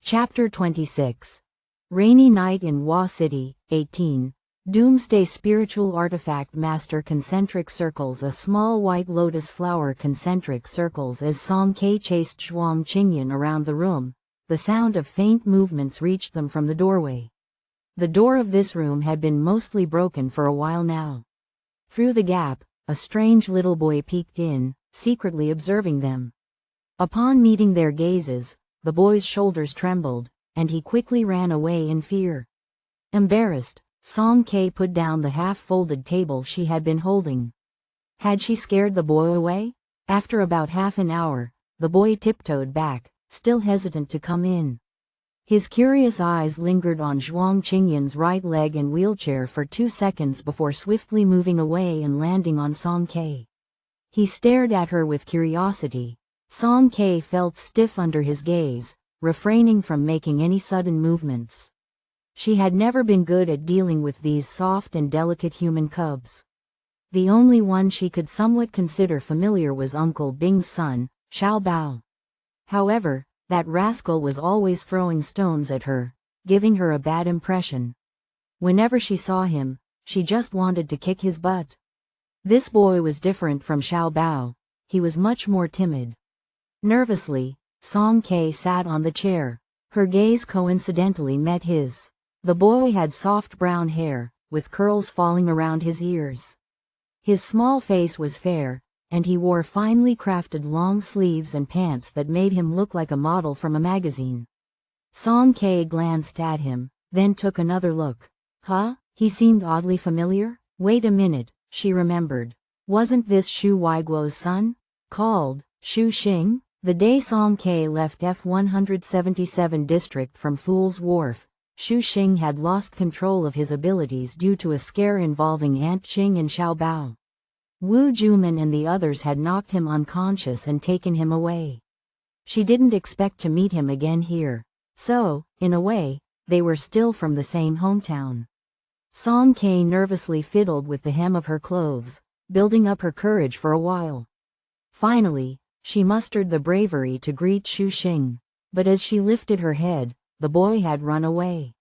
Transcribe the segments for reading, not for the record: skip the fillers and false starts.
Chapter 26. Rainy Night in Wa City, 18. Doomsday Spiritual Artifact Master. Concentric circles. A small white lotus flower concentric circles as Song Ke chased Zhuang Qingyan around the room. The sound of faint movements reached them from the doorway. The door of this room had been mostly broken for a while now. Through the gap, a strange little boy peeked in, secretly observing them. Upon meeting their gazes, the boy's shoulders trembled, and he quickly ran away in fear. Embarrassed, Song Ke put down the half-folded table she had been holding. Had she scared the boy away? After about half an hour, the boy tiptoed back, still hesitant to come in. His curious eyes lingered on Zhuang Qingyan's right leg and wheelchair for 2 seconds before swiftly moving away and landing on Song Ke. He stared at her with curiosity. Song Ke felt stiff under his gaze, refraining from making any sudden movements. She had never been good at dealing with these soft and delicate human cubs. The only one she could somewhat consider familiar was Uncle Bing's son, Xiao Bao. However, that rascal was always throwing stones at her, giving her a bad impression. Whenever she saw him, she just wanted to kick his butt. This boy was different from Xiao Bao. He was much more timid. Nervously, Song Ke sat on the chair. Her gaze coincidentally met his. The boy had soft brown hair, with curls falling around his ears. His small face was fair, and he wore finely crafted long sleeves and pants that made him look like a model from a magazine. Song Ke glanced at him, then took another look. He seemed oddly familiar? Wait a minute, she remembered. Wasn't this Xu Weiguo's son? Called Xu Xing? The day Song Ke left F-177 district from Fool's Wharf, Xu Xing had lost control of his abilities due to a scare involving Aunt Qing and Xiao Bao. Wu Juman and the others had knocked him unconscious and taken him away. She didn't expect to meet him again here, so, in a way, they were still from the same hometown. Song Ke nervously fiddled with the hem of her clothes, building up her courage for a while. Finally, she mustered the bravery to greet Xu Xing, but as she lifted her head, the boy had run away.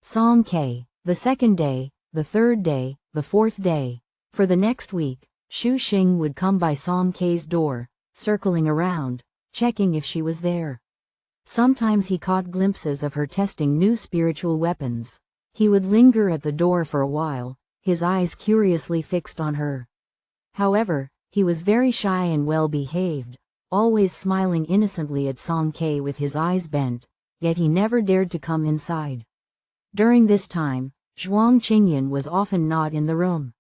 Song Ke, the second day, the third day, the fourth day. For the next week, Xu Xing would come by Song Ke's door, circling around, checking if she was there. Sometimes he caught glimpses of her testing new spiritual weapons. He would linger at the door for a while, his eyes curiously fixed on her. However, he was very shy and well-behaved, always smiling innocently at Song Ke with his eyes bent, yet he never dared to come inside. During this time, Zhuang Qingyan was often not in the room.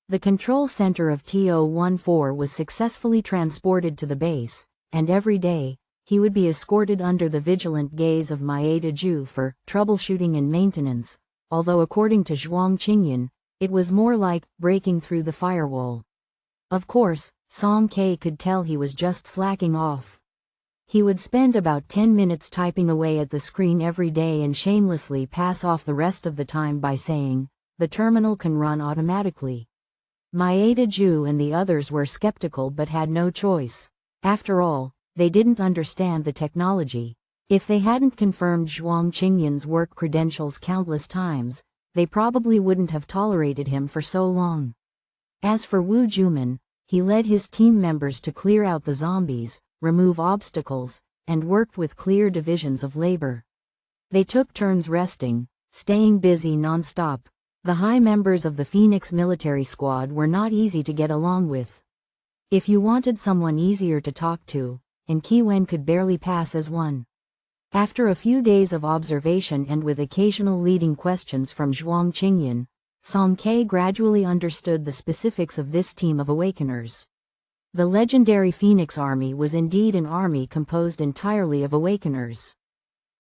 The control center of TO-14 was successfully transported to the base, and every day, he would be escorted under the vigilant gaze of Maeda Ju for troubleshooting and maintenance, although according to Zhuang Qingyan, it was more like breaking through the firewall. Of course, Song Ke could tell he was just slacking off. He would spend about 10 minutes typing away at the screen every day and shamelessly pass off the rest of the time by saying, "The terminal can run automatically." Maeda Ju and the others were skeptical but had no choice. After all, they didn't understand the technology. If they hadn't confirmed Zhuang Qingyan's work credentials countless times, they probably wouldn't have tolerated him for so long. As for Wu Juman, he led his team members to clear out the zombies, remove obstacles, and worked with clear divisions of labor. They took turns resting, staying busy non-stop. The high members of the Phoenix military squad were not easy to get along with. If you wanted someone easier to talk to, and Kiwen could barely pass as one. After a few days of observation and with occasional leading questions from Zhuang Qingyan, Song Ke gradually understood the specifics of this team of awakeners. The legendary Phoenix Army was indeed an army composed entirely of awakeners.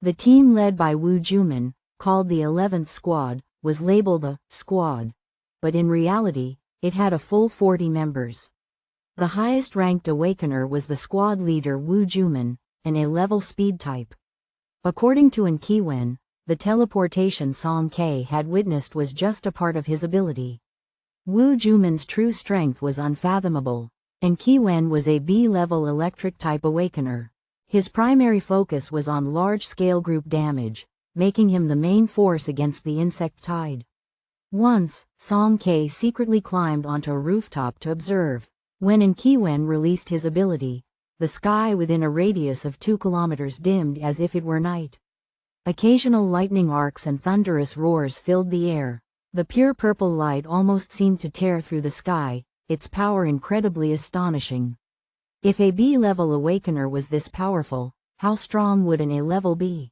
The team led by Wu Juman, called the 11th Squad, was labeled a squad, but in reality, it had a full 40 members. The highest-ranked awakener was the squad leader Wu Juman, an A-level speed type. According to Kiwen, the teleportation Song Ke had witnessed was just a part of his ability. Wu Juman's true strength was unfathomable, and Kiwen was a B-level electric-type awakener. His primary focus was on large-scale group damage, making him the main force against the insect tide. Once, Song K secretly climbed onto a rooftop to observe. When Nkiwen released his ability, the sky within a radius of 2 kilometers dimmed as if it were night. Occasional lightning arcs and thunderous roars filled the air. The pure purple light almost seemed to tear through the sky, its power incredibly astonishing. If a B-level awakener was this powerful, how strong would an A-level be?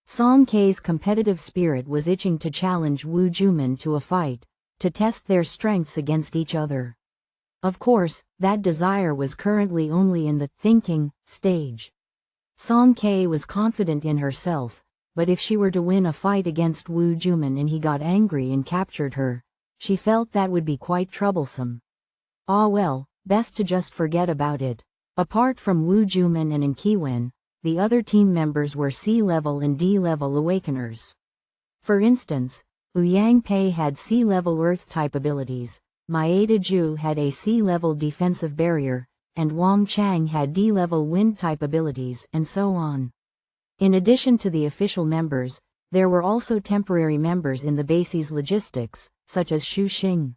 Song K's competitive spirit was itching to challenge Wu Juman to a fight, to test their strengths against each other. Of course, that desire was currently only in the thinking stage. Song K was confident in herself, but if she were to win a fight against Wu Juman and he got angry and captured her, she felt that would be quite troublesome. Ah well, best to just forget about it. Apart from Wu Juman and Nkiwen, the other team members were C-level and D-level awakeners. For instance, Ouyang Pei had C-level Earth-type abilities, Maeda Ju had a C-level defensive barrier, and Wang Chang had D-level Wind-type abilities, and so on. In addition to the official members, there were also temporary members in the base's logistics, such as Xu Xing.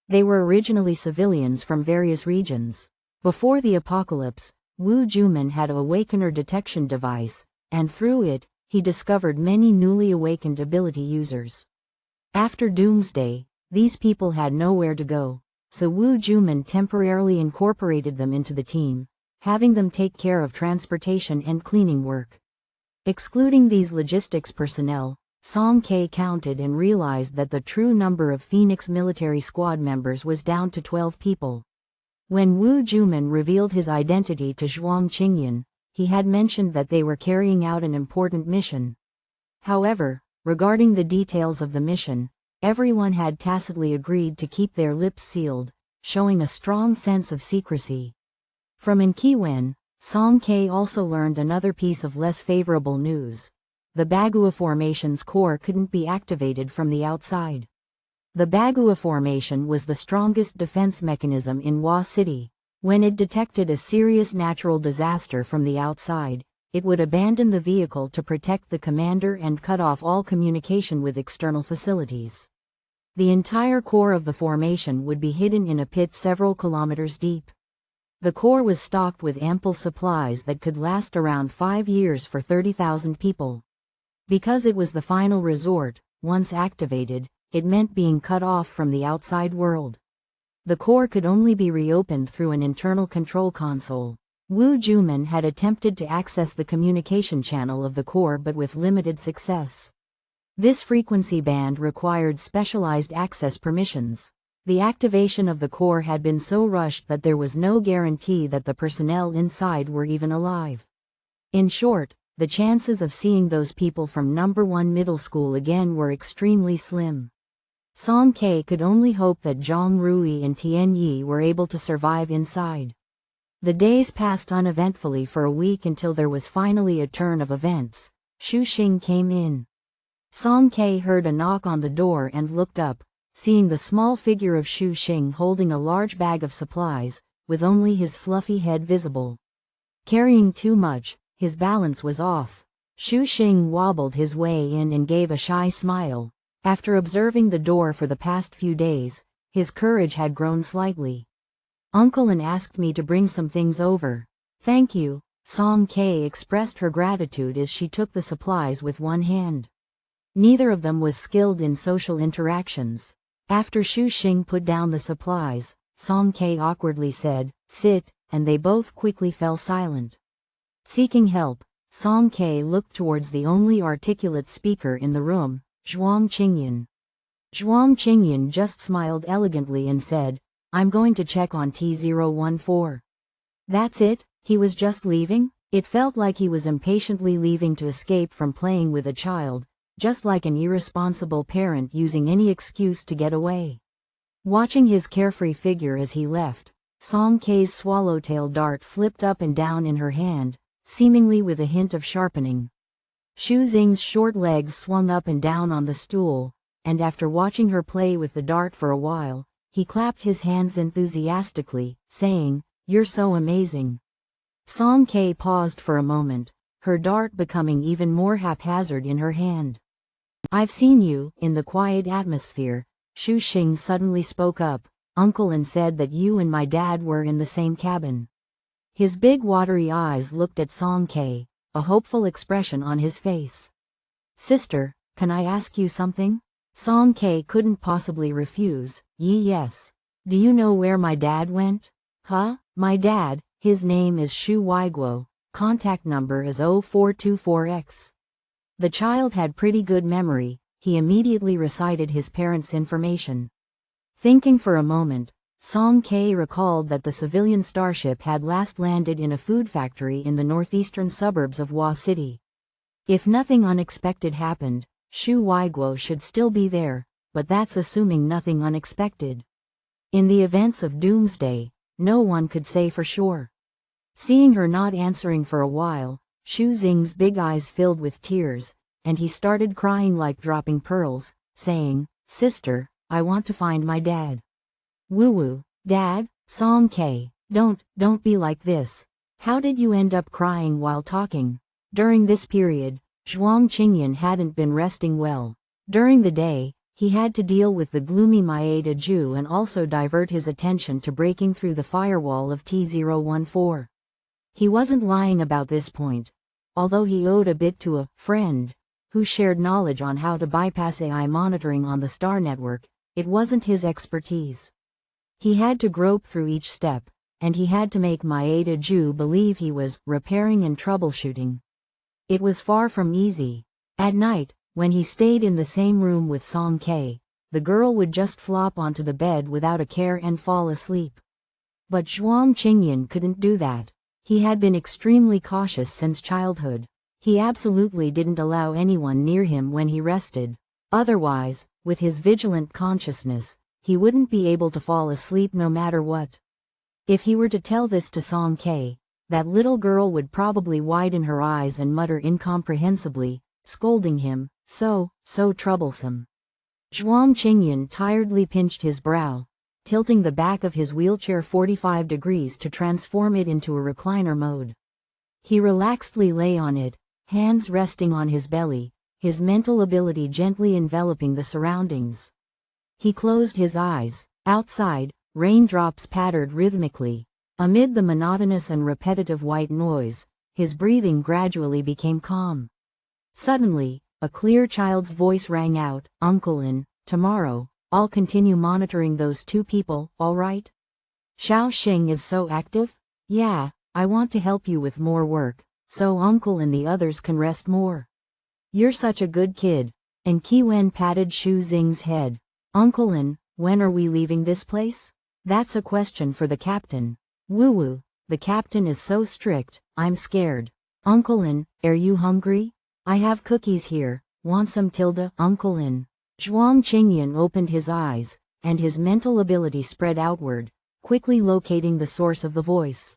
They were originally civilians from various regions. Before the apocalypse, Wu Juman had an awakener detection device, and through it, he discovered many newly awakened ability users. After Doomsday, these people had nowhere to go, so Wu Juman temporarily incorporated them into the team, having them take care of transportation and cleaning work. Excluding these logistics personnel, Song K counted and realized that the true number of Phoenix military squad members was down to 12 people. When Wu Juman revealed his identity to Zhuang Qingyan, he had mentioned that they were carrying out an important mission. However, regarding the details of the mission, everyone had tacitly agreed to keep their lips sealed, showing a strong sense of secrecy. From Nkiwen, Song K also learned another piece of less favorable news. The Bagua Formation's core couldn't be activated from the outside. The Bagua Formation was the strongest defense mechanism in Hua City. When it detected a serious natural disaster from the outside, it would abandon the vehicle to protect the commander and cut off all communication with external facilities. The entire core of the formation would be hidden in a pit several kilometers deep. The core was stocked with ample supplies that could last around 5 years for 30,000 people. Because it was the final resort, once activated, it meant being cut off from the outside world. The core could only be reopened through an internal control console. Wu Juman had attempted to access the communication channel of the core but with limited success. This frequency band required specialized access permissions. The activation of the core had been so rushed that there was no guarantee that the personnel inside were even alive. In short, the chances of seeing those people from number 1 middle school again were extremely slim. Song K could only hope that Zhang Rui and Tian Yi were able to survive inside. The days passed uneventfully for a week until there was finally a turn of events. Xu Xing came in. Song K heard a knock on the door and looked up, seeing the small figure of Xu Xing holding a large bag of supplies, with only his fluffy head visible. Carrying too much, his balance was off. Xu Xing wobbled his way in and gave a shy smile. After observing the door for the past few days, his courage had grown slightly. Uncle An asked me to bring some things over. Thank you. Song K expressed her gratitude as she took the supplies with one hand. Neither of them was skilled in social interactions. After Xu Xing put down the supplies, Song K awkwardly said, "Sit," and they both quickly fell silent. Seeking help, Song K looked towards the only articulate speaker in the room, Zhuang Qingyan. Zhuang Qingyan just smiled elegantly and said, "I'm going to check on T014. That's it? He was just leaving? It felt like he was impatiently leaving to escape from playing with a child, just like an irresponsible parent using any excuse to get away. Watching his carefree figure as he left, Song K's swallowtail dart flipped up and down in her hand, seemingly with a hint of sharpening. Xu Xing's short legs swung up and down on the stool, and after watching her play with the dart for a while, he clapped his hands enthusiastically, saying, "You're so amazing." Song K paused for a moment, her dart becoming even more haphazard in her hand. I've seen you, in the quiet atmosphere, Shu Xing suddenly spoke up, Uncle, and said that you and my dad were in the same cabin. His big watery eyes looked at Song K, a hopeful expression on his face. Sister, can I ask you something? Song K couldn't possibly refuse. Yes. Do you know where my dad went? Huh? My dad, his name is Shu Weiguo, contact number is 0424X. The child had pretty good memory, he immediately recited his parents' information. Thinking for a moment, Song K recalled that the civilian starship had last landed in a food factory in the northeastern suburbs of Hua City. If nothing unexpected happened, Shu Weiguo should still be there, but that's assuming nothing unexpected. In the events of Doomsday, no one could say for sure. Seeing her not answering for a while, Shu Xing's big eyes filled with tears, and he started crying like dropping pearls, saying, Sister, I want to find my dad. Woo-woo, Dad? Song K, don't be like this. How did you end up crying while talking? During this period, Zhuang Qingyan hadn't been resting well. During the day, he had to deal with the gloomy Maeda Ju and also divert his attention to breaking through the firewall of T014. He wasn't lying about this point. Although he owed a bit to a friend who shared knowledge on how to bypass AI monitoring on the Star Network, it wasn't his expertise. He had to grope through each step, and he had to make Maeda Ju believe he was repairing and troubleshooting. It was far from easy. At night, when he stayed in the same room with Song K, the girl would just flop onto the bed without a care and fall asleep. But Zhuang Qingyan couldn't do that. He had been extremely cautious since childhood. He absolutely didn't allow anyone near him when he rested. Otherwise, with his vigilant consciousness, he wouldn't be able to fall asleep no matter what. If he were to tell this to Song K, that little girl would probably widen her eyes and mutter incomprehensibly, scolding him, so troublesome. Zhuang Qingyan tiredly pinched his brow, tilting the back of his wheelchair 45 degrees to transform it into a recliner mode. He relaxedly lay on it, hands resting on his belly, his mental ability gently enveloping the surroundings. He closed his eyes. Outside, raindrops pattered rhythmically. Amid the monotonous and repetitive white noise, his breathing gradually became calm. Suddenly, a clear child's voice rang out, Uncle, and tomorrow, I'll continue monitoring those two people, all right? Xiao Xing is so active? Yeah, I want to help you with more work, so Uncle and the others can rest more. You're such a good kid. And Qiwen patted Shu Xing's head. Uncle, and when are we leaving this place? That's a question for the captain. Woo-woo, the captain is so strict, I'm scared. Uncle, and are you hungry? I have cookies here, want some tilde? Uncle, and Zhuang Qingyan opened his eyes, and his mental ability spread outward, quickly locating the source of the voice.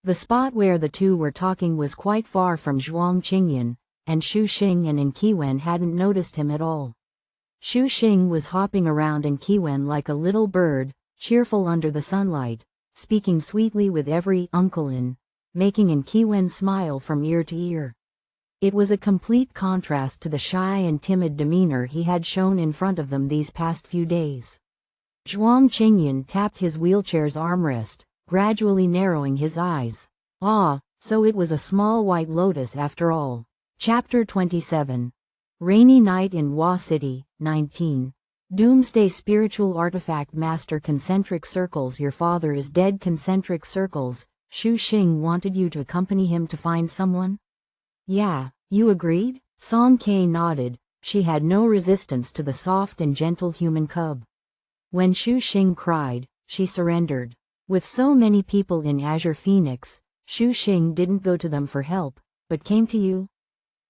The spot where the two were talking was quite far from Zhuang Qingyan, and Shu Xing and Qiwen hadn't noticed him at all. Shu Xing was hopping around Qiwen like a little bird, cheerful under the sunlight, speaking sweetly with every uncle in, making Qiwen smile from ear to ear. It was a complete contrast to the shy and timid demeanor he had shown in front of them these past few days. Zhuang Qingyan tapped his wheelchair's armrest, gradually narrowing his eyes. Ah, so it was a small white lotus after all. Chapter 27. Rainy Night in Hua City, 19. Doomsday Spiritual Artifact Master. Concentric circles. Your father is dead. Concentric circles. Shu Xing wanted you to accompany him to find someone? Yeah, you agreed? Song K nodded. She had no resistance to the soft and gentle human cub. When Shu Xing cried, she surrendered. With so many people in Azure Phoenix, Shu Xing didn't go to them for help, but came to you?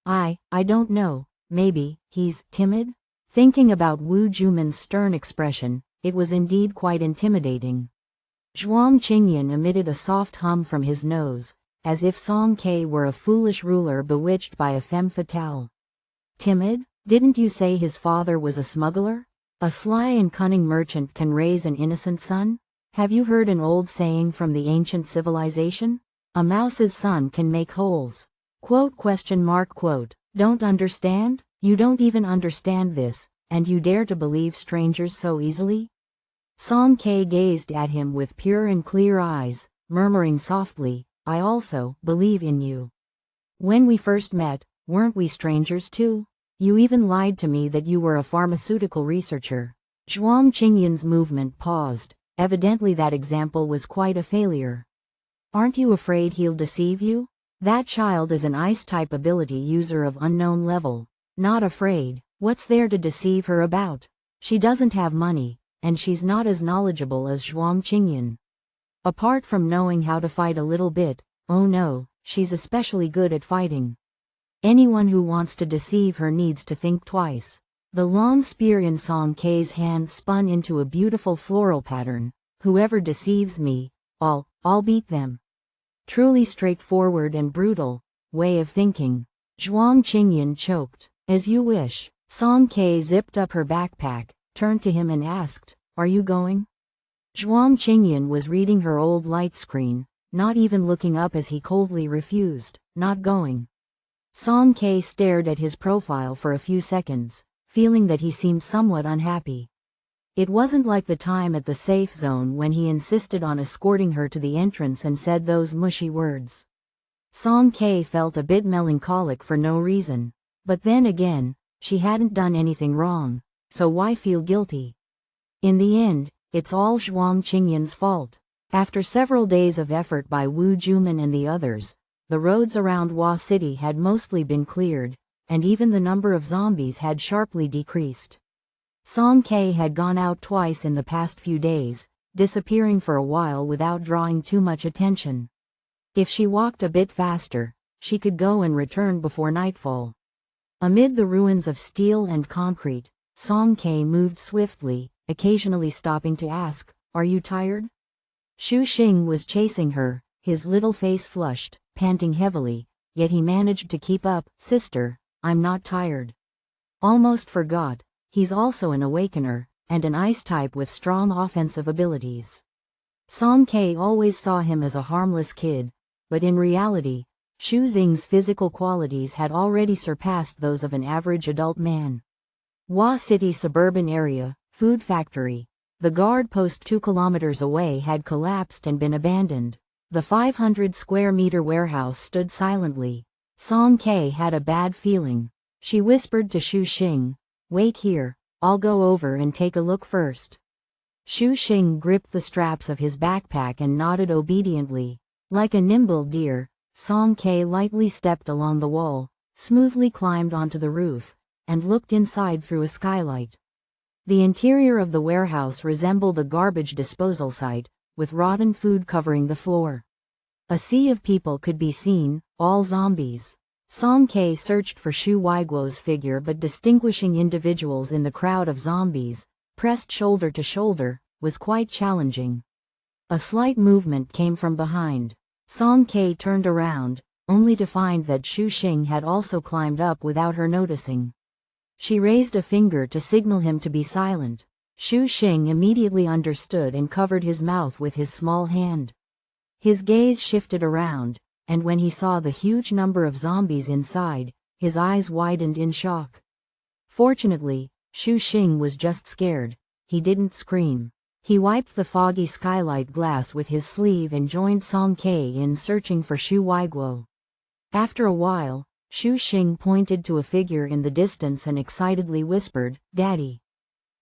I don't know, maybe he's timid? Thinking about Wu Juman's stern expression, it was indeed quite intimidating. Zhuang Qingyan emitted a soft hum from his nose, as if Song K were a foolish ruler bewitched by a femme fatale. Timid? Didn't you say his father was a smuggler? A sly and cunning merchant can raise an innocent son? Have you heard an old saying from the ancient civilization? A mouse's son can make holes. Quote? Don't understand? You don't even understand this, and you dare to believe strangers so easily? Song K gazed at him with pure and clear eyes, murmuring softly, I also believe in you. When we first met, weren't we strangers too? You even lied to me that you were a pharmaceutical researcher. Zhuang Qingyan's movement paused. Evidently that example was quite a failure. Aren't you afraid he'll deceive you? That child is an ice-type ability user of unknown level. Not afraid. What's there to deceive her about? She doesn't have money, and she's not as knowledgeable as Zhuang Qingyan. Apart from knowing how to fight a little bit, oh no, she's especially good at fighting. Anyone who wants to deceive her needs to think twice. The long spear in Song K's hand spun into a beautiful floral pattern. Whoever deceives me, I'll beat them. Truly straightforward and brutal way of thinking. Zhuang Qingyan choked. As you wish. Song K zipped up her backpack, turned to him and asked, Are you going? Zhuang Qingyan was reading her old light screen, not even looking up as he coldly refused, Not going. Song K stared at his profile for a few seconds, feeling that he seemed somewhat unhappy. It wasn't like the time at the safe zone when he insisted on escorting her to the entrance and said those mushy words. Song K felt a bit melancholic for no reason, but then again, she hadn't done anything wrong, so why feel guilty? In the end, it's all Zhuang Qingyan's fault. After several days of effort by Wu Juman and the others, the roads around Hua City had mostly been cleared, and even the number of zombies had sharply decreased. Song K had gone out twice in the past few days, disappearing for a while without drawing too much attention. If she walked a bit faster, she could go and return before nightfall. Amid the ruins of steel and concrete, Song K moved swiftly, occasionally stopping to ask, Are you tired? Xu Xing was chasing her, his little face flushed, panting heavily, yet he managed to keep up. Sister, I'm not tired. Almost forgot, he's also an awakener, and an ice type with strong offensive abilities. Song K always saw him as a harmless kid, but in reality, Xu Xing's physical qualities had already surpassed those of an average adult man. Hua City suburban area, food factory. The guard post 2 kilometers away had collapsed and been abandoned. The 500 square meter warehouse stood silently. Song K had a bad feeling. She whispered to Xu Xing, Wait here, I'll go over and take a look first. Xu Xing gripped the straps of his backpack and nodded obediently. Like a nimble deer, Song K lightly stepped along the wall, smoothly climbed onto the roof, and looked inside through a skylight. The interior of the warehouse resembled a garbage disposal site, with rotten food covering the floor. A sea of people could be seen, all zombies. Song K searched for Xu Weiguo's figure, but distinguishing individuals in the crowd of zombies, pressed shoulder to shoulder, was quite challenging. A slight movement came from behind. Song K turned around, only to find that Xu Xing had also climbed up without her noticing. She raised a finger to signal him to be silent. Xu Xing immediately understood and covered his mouth with his small hand. His gaze shifted around, and when he saw the huge number of zombies inside, his eyes widened in shock. Fortunately, Xu Xing was just scared. He didn't scream. He wiped the foggy skylight glass with his sleeve and joined Song K in searching for Xu Weiguo. After a while, Xu Xing pointed to a figure in the distance and excitedly whispered, Daddy.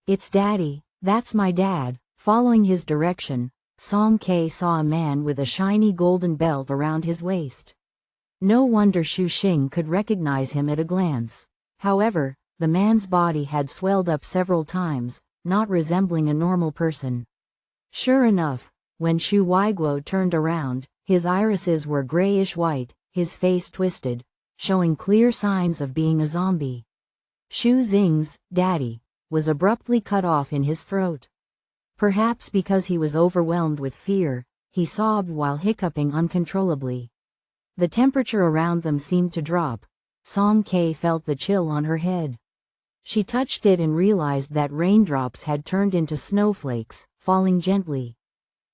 It's Daddy, that's my dad. Following his direction, Song K saw a man with a shiny golden belt around his waist. No wonder Xu Xing could recognize him at a glance. However, the man's body had swelled up several times, not resembling a normal person. Sure enough, when Xu Weiguo turned around, his irises were grayish-white, his face twisted, showing clear signs of being a zombie. Xu Xing's daddy was abruptly cut off in his throat. Perhaps because he was overwhelmed with fear, he sobbed while hiccuping uncontrollably. The temperature around them seemed to drop. Song K felt the chill on her head. She touched it and realized that raindrops had turned into snowflakes, falling gently.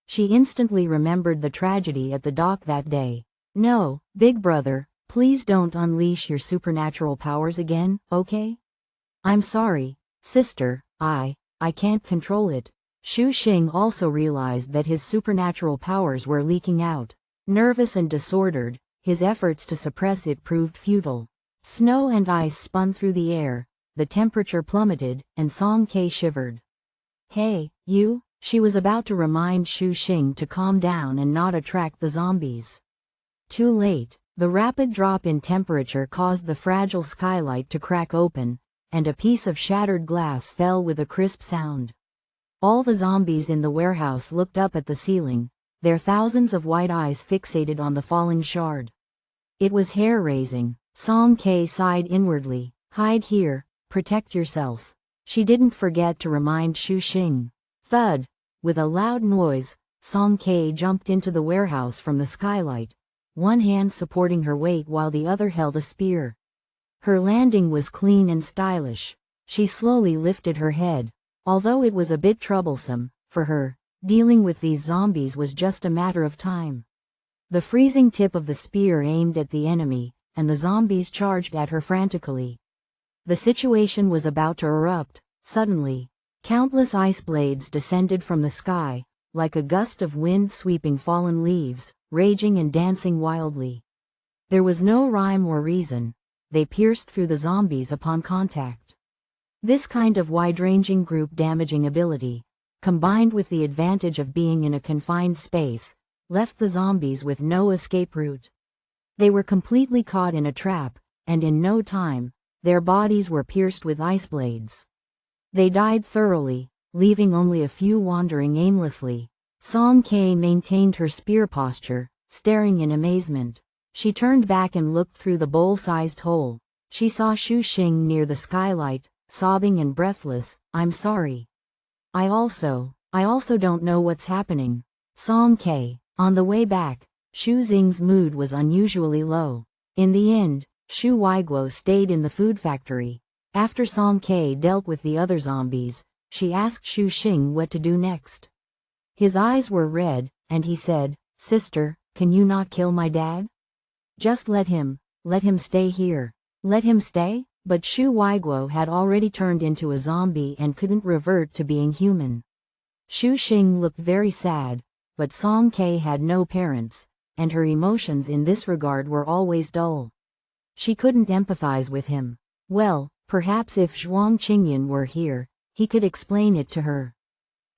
She instantly remembered the tragedy at the dock that day. No, big brother, please don't unleash your supernatural powers again, okay? I'm sorry, sister, I can't control it. Shu Xing also realized that his supernatural powers were leaking out. Nervous and disordered, his efforts to suppress it proved futile. Snow and ice spun through the air, the temperature plummeted, and Song Ke shivered. Hey, you, she was about to remind Shu Xing to calm down and not attract the zombies. Too late, the rapid drop in temperature caused the fragile skylight to crack open, and a piece of shattered glass fell with a crisp sound. All the zombies in the warehouse looked up at the ceiling, their thousands of white eyes fixated on the falling shard. It was hair-raising. Song Ke sighed inwardly. Hide here, protect yourself. She didn't forget to remind Shu Xing. Thud! With a loud noise, Song Ke jumped into the warehouse from the skylight, one hand supporting her weight while the other held a spear. Her landing was clean and stylish. She slowly lifted her head. Although it was a bit troublesome, for her, dealing with these zombies was just a matter of time. The freezing tip of the spear aimed at the enemy, and the zombies charged at her frantically. The situation was about to erupt. Suddenly, countless ice blades descended from the sky, like a gust of wind sweeping fallen leaves, raging and dancing wildly. There was no rhyme or reason. They pierced through the zombies upon contact. This kind of wide-ranging group-damaging ability, combined with the advantage of being in a confined space, left the zombies with no escape route. They were completely caught in a trap, and in no time, their bodies were pierced with ice blades. They died thoroughly, leaving only a few wandering aimlessly. Song Ke maintained her spear posture, staring in amazement. She turned back and looked through the bowl-sized hole. She saw Shu Xing near the skylight, sobbing and breathless. I'm sorry. I also don't know what's happening. Song Ke. On the way back, Shu Xing's mood was unusually low. In the end, Shu Weiguo stayed in the food factory. After Song Ke dealt with the other zombies, she asked Shu Xing what to do next. His eyes were red, and he said, Sister, can you not kill my dad? Just let him stay here. Let him stay? But Shu Weiguo had already turned into a zombie and couldn't revert to being human. Shu Xing looked very sad, but Song Ke had no parents, and her emotions in this regard were always dull. She couldn't empathize with him. Well, perhaps if Zhuang Qingyan were here, he could explain it to her.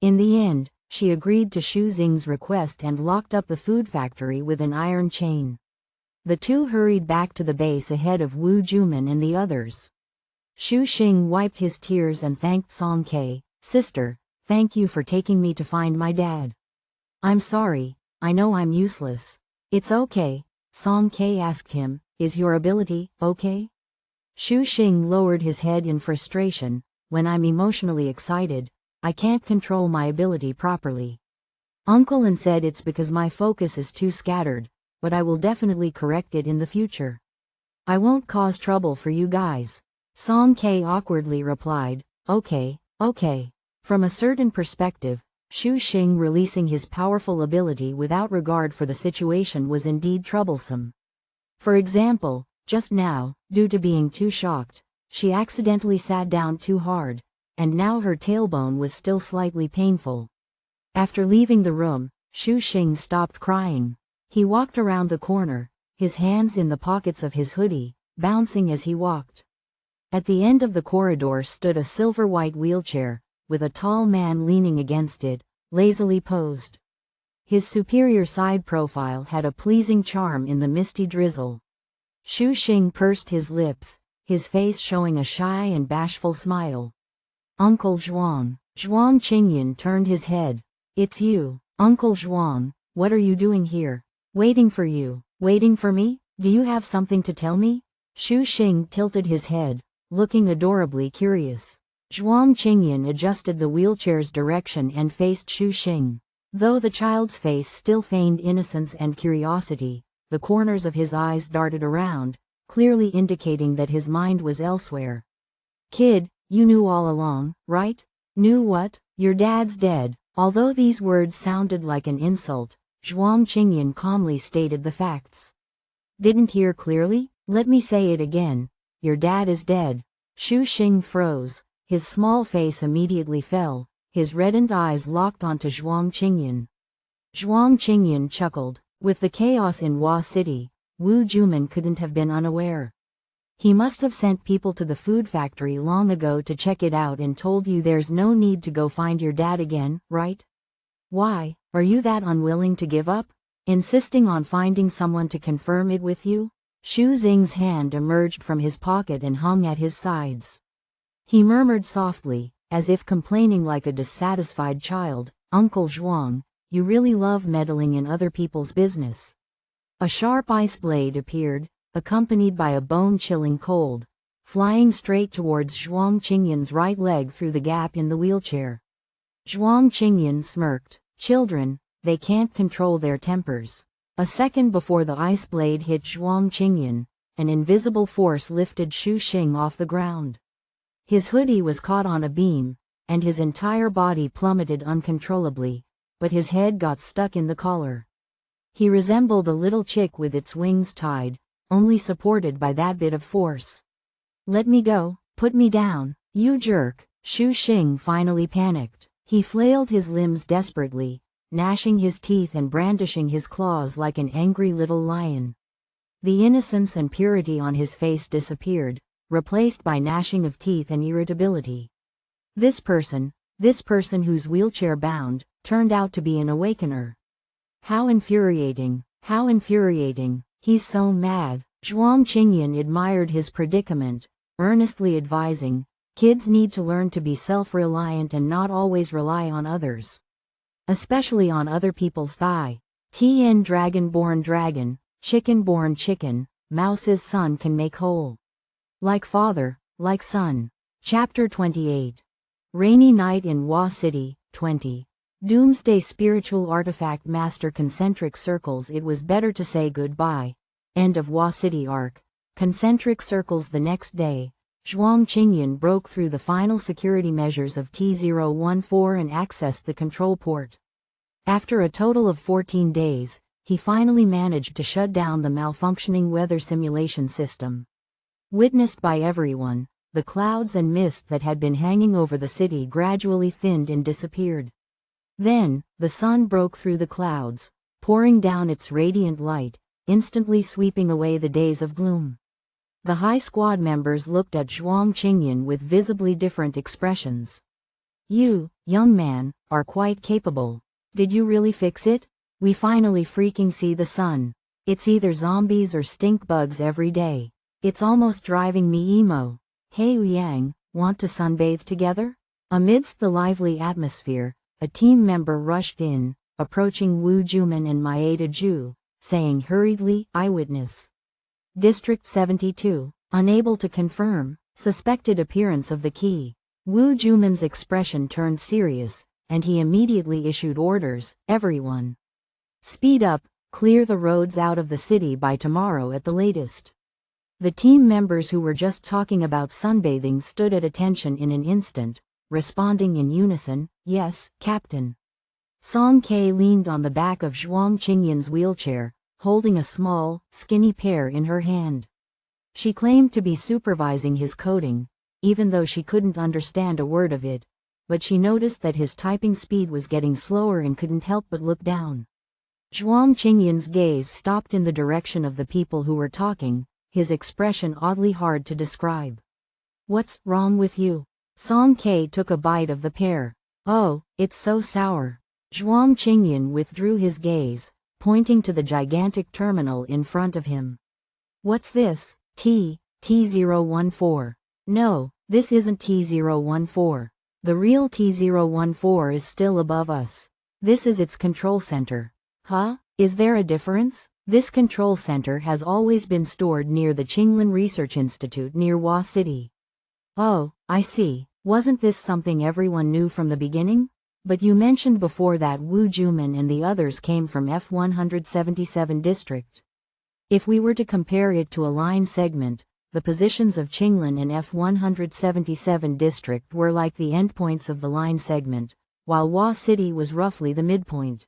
In the end, she agreed to Shu Xing's request and locked up the food factory with an iron chain. The two hurried back to the base ahead of Wu Juman and the others. Shu Xing wiped his tears and thanked Song Ke. Sister, thank you for taking me to find my dad. I'm sorry, I know I'm useless. It's okay, Song Ke asked him, is your ability okay? Shu Xing lowered his head in frustration. When I'm emotionally excited, I can't control my ability properly. Uncle An said it's because my focus is too scattered, but I will definitely correct it in the future. I won't cause trouble for you guys. Song Ke awkwardly replied, okay. From a certain perspective, Shu Xing releasing his powerful ability without regard for the situation was indeed troublesome. For example, just now, due to being too shocked, she accidentally sat down too hard, and now her tailbone was still slightly painful. After leaving the room, Shu Xing stopped crying. He walked around the corner, his hands in the pockets of his hoodie, bouncing as he walked. At the end of the corridor stood a silver-white wheelchair, with a tall man leaning against it, lazily posed. His superior side profile had a pleasing charm in the misty drizzle. Shu Xing pursed his lips, his face showing a shy and bashful smile. Uncle Zhuang. Zhuang Qingyan turned his head. It's you, Uncle Zhuang, what are you doing here? Waiting for you. Waiting for me? Do you have something to tell me? Shu Xing tilted his head, looking adorably curious. Zhuang Qingyan adjusted the wheelchair's direction and faced Shu Xing. Though the child's face still feigned innocence and curiosity, the corners of his eyes darted around, clearly indicating that his mind was elsewhere. Kid, you knew all along, right? Knew what? Your dad's dead. Although these words sounded like an insult, Zhuang Qingyan calmly stated the facts. Didn't hear clearly? Let me say it again. Your dad is dead. Shu Xing froze. His small face immediately fell. His reddened eyes locked onto Zhuang Qingyan. Zhuang Qingyan chuckled. With the chaos in Hua City, Wu Juman couldn't have been unaware. He must have sent people to the food factory long ago to check it out and told you there's no need to go find your dad again, right? Why, are you that unwilling to give up? Insisting on finding someone to confirm it with you? Shu Xing's hand emerged from his pocket and hung at his sides. He murmured softly, as if complaining like a dissatisfied child, Uncle Zhuang, you really love meddling in other people's business. A sharp ice blade appeared, accompanied by a bone-chilling cold, flying straight towards Zhuang Qingyan's right leg through the gap in the wheelchair. Zhuang Qingyan smirked. Children, they can't control their tempers. A second before the ice blade hit Zhuang Qingyan, an invisible force lifted Shu Xing off the ground. His hoodie was caught on a beam, and his entire body plummeted uncontrollably, but his head got stuck in the collar. He resembled a little chick with its wings tied, only supported by that bit of force. Let me go, put me down, you jerk. Shu Xing finally panicked. He flailed his limbs desperately, gnashing his teeth and brandishing his claws like an angry little lion. The innocence and purity on his face disappeared, replaced by gnashing of teeth and irritability. This person who's wheelchair-bound, turned out to be an awakener. How infuriating, he's so mad. Zhuang Qingyan admired his predicament, earnestly advising, kids need to learn to be self-reliant and not always rely on others. Especially on other people's thigh. Tien dragon-born dragon, chicken-born chicken, mouse's son can make whole. Like father, like son. Chapter 28. Rainy Night in Hua City, 20. Doomsday Spiritual Artifact Master Concentric Circles. It was better to say goodbye. End of Hua City arc. Concentric circles. The next day, Zhuang Qingyan broke through the final security measures of T014 and accessed the control port. After a total of 14 days, he finally managed to shut down the malfunctioning weather simulation system. Witnessed by everyone, the clouds and mist that had been hanging over the city gradually thinned and disappeared. Then, the sun broke through the clouds, pouring down its radiant light, instantly sweeping away the days of gloom. The high squad members looked at Zhuang Qingyan with visibly different expressions. You, young man, are quite capable. Did you really fix it? We finally freaking see the sun. It's either zombies or stink bugs every day. It's almost driving me emo. Hey Liang, want to sunbathe together? Amidst the lively atmosphere, a team member rushed in, approaching Wu Juman and Maeda Zhu, saying hurriedly, eyewitness. District 72, unable to confirm, suspected appearance of the key. Wu Juman's expression turned serious, and he immediately issued orders, everyone. Speed up, clear the roads out of the city by tomorrow at the latest. The team members who were just talking about sunbathing stood at attention in an instant, responding in unison, yes, Captain. Song Ke leaned on the back of Zhuang Qingyan's wheelchair, holding a small, skinny pear in her hand. She claimed to be supervising his coding, even though she couldn't understand a word of it, but she noticed that his typing speed was getting slower and couldn't help but look down. Zhuang Qingyan's gaze stopped in the direction of the people who were talking, his expression oddly hard to describe. What's wrong with you? Song Ke took a bite of the pear. Oh, it's so sour. Zhuang Qingyan withdrew his gaze, pointing to the gigantic terminal in front of him. What's this? T014. No, this isn't T014. The real T014 is still above us. This is its control center. Huh? Is there a difference? This control center has always been stored near the Qinglan Research Institute near Hua City. Oh, I see. Wasn't this something everyone knew from the beginning? But you mentioned before that Wu Juman and the others came from F177 district. If we were to compare it to a line segment, the positions of Qinglan and F177 district were like the endpoints of the line segment, while Hua City was roughly the midpoint.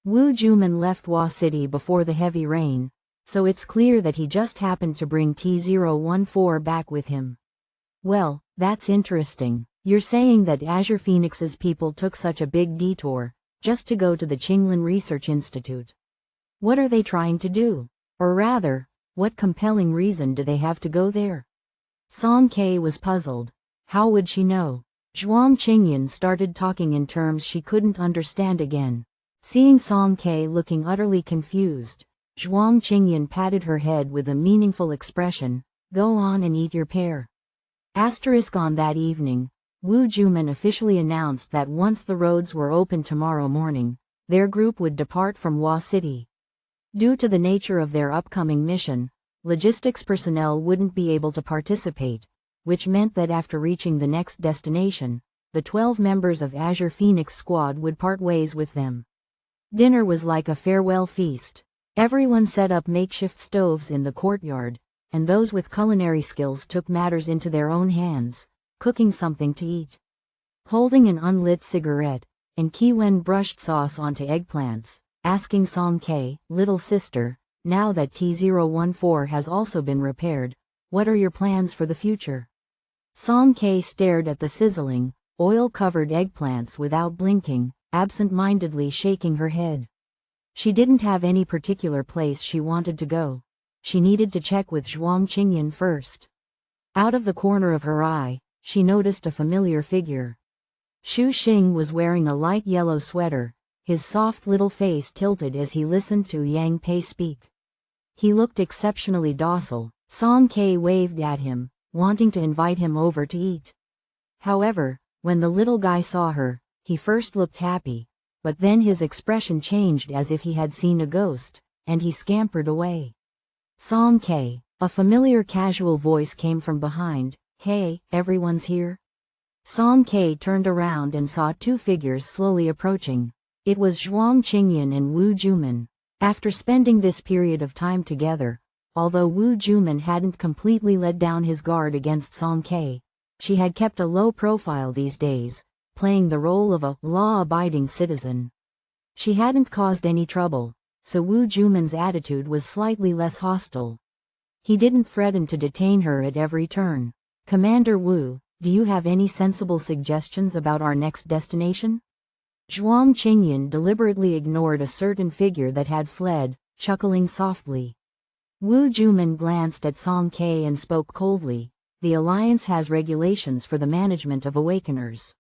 Wu Juman left Hua City before the heavy rain, So it's clear that he just happened to bring T014 back with him. Well, that's interesting. You're saying that Azure Phoenix's people took such a big detour, just to go to the Qinglan Research Institute. What are they trying to do? Or rather, what compelling reason do they have to go there? Song Ke was puzzled. How would she know? Zhuang Qingyan started talking in terms she couldn't understand again. Seeing Song Ke looking utterly confused, Zhuang Qingyan patted her head with a meaningful expression. Go on and eat your pear. On that evening, Wu Juman officially announced that once the roads were open tomorrow morning, their group would depart from Hua City. Due to the nature of their upcoming mission, logistics personnel wouldn't be able to participate, which meant that after reaching the next destination, the 12 members of Azure Phoenix squad would part ways with them. Dinner was like a farewell feast. Everyone set up makeshift stoves in the courtyard, and those with culinary skills took matters into their own hands, cooking something to eat. Holding an unlit cigarette, and Kiwen brushed sauce onto eggplants, asking Song Ke, little sister, now that T014 has also been repaired, what are your plans for the future? Song Ke stared at the sizzling, oil-covered eggplants without blinking, absent-mindedly shaking her head. She didn't have any particular place she wanted to go. She needed to check with Zhuang Qingyan first. Out of the corner of her eye, she noticed a familiar figure. Xu Xing was wearing a light yellow sweater, his soft little face tilted as he listened to Yang Pei speak. He looked exceptionally docile. Song Ke waved at him, wanting to invite him over to eat. However, when the little guy saw her, he first looked happy, but then his expression changed as if he had seen a ghost, and he scampered away. Song Ke, a familiar casual voice came from behind. Hey, everyone's here? Song Ke turned around and saw two figures slowly approaching. It was Zhuang Qingyan and Wu Juman. After spending this period of time together, although Wu Juman hadn't completely let down his guard against Song Ke, she had kept a low profile these days, playing the role of a law-abiding citizen. She hadn't caused any trouble, so Wu Juman's attitude was slightly less hostile. He didn't threaten to detain her at every turn. Commander Wu, do you have any sensible suggestions about our next destination? Zhuang Qingyan deliberately ignored a certain figure that had fled, chuckling softly. Wu Juman glanced at Song Ke and spoke coldly. The Alliance has regulations for the management of awakeners.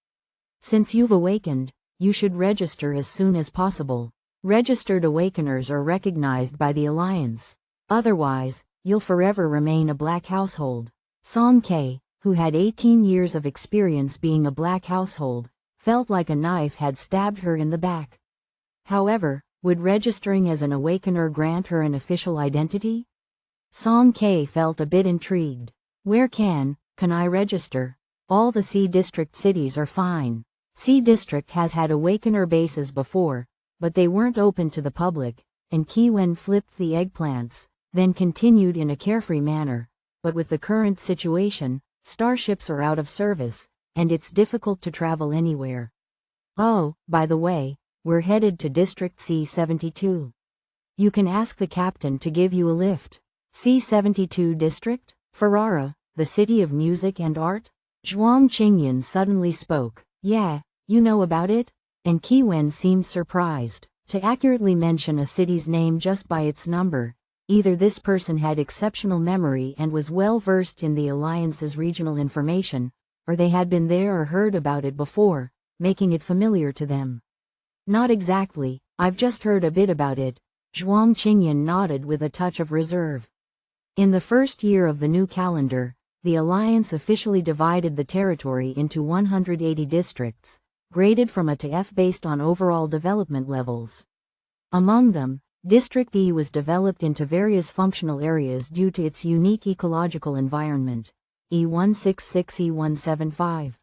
Since you've awakened, you should register as soon as possible. Registered awakeners are recognized by the Alliance. Otherwise, you'll forever remain a black household. Song Ke, who had 18 years of experience being a black household, felt like a knife had stabbed her in the back. However, would registering as an awakener grant her an official identity? Song Ke felt a bit intrigued. Where can I register? All the C District cities are fine. C District has had awakener bases before, but they weren't open to the public, and Kiwen flipped the eggplants, then continued in a carefree manner. But with the current situation, starships are out of service, and it's difficult to travel anywhere. Oh, by the way, we're headed to District C-72. You can ask the captain to give you a lift. C-72 District? Ferrara, the city of music and art? Zhuang Qingyan suddenly spoke. Yeah, you know about it? And Kiwen seemed surprised. To accurately mention a city's name just by its number, either this person had exceptional memory and was well versed in the Alliance's regional information, or they had been there or heard about it before, making it familiar to them. Not exactly, I've just heard a bit about it. Zhuang Qingyan nodded with a touch of reserve. In the first year of the new calendar, the Alliance officially divided the territory into 180 districts, graded from A to F based on overall development levels. Among them, District E was developed into various functional areas due to its unique ecological environment. E166 E175.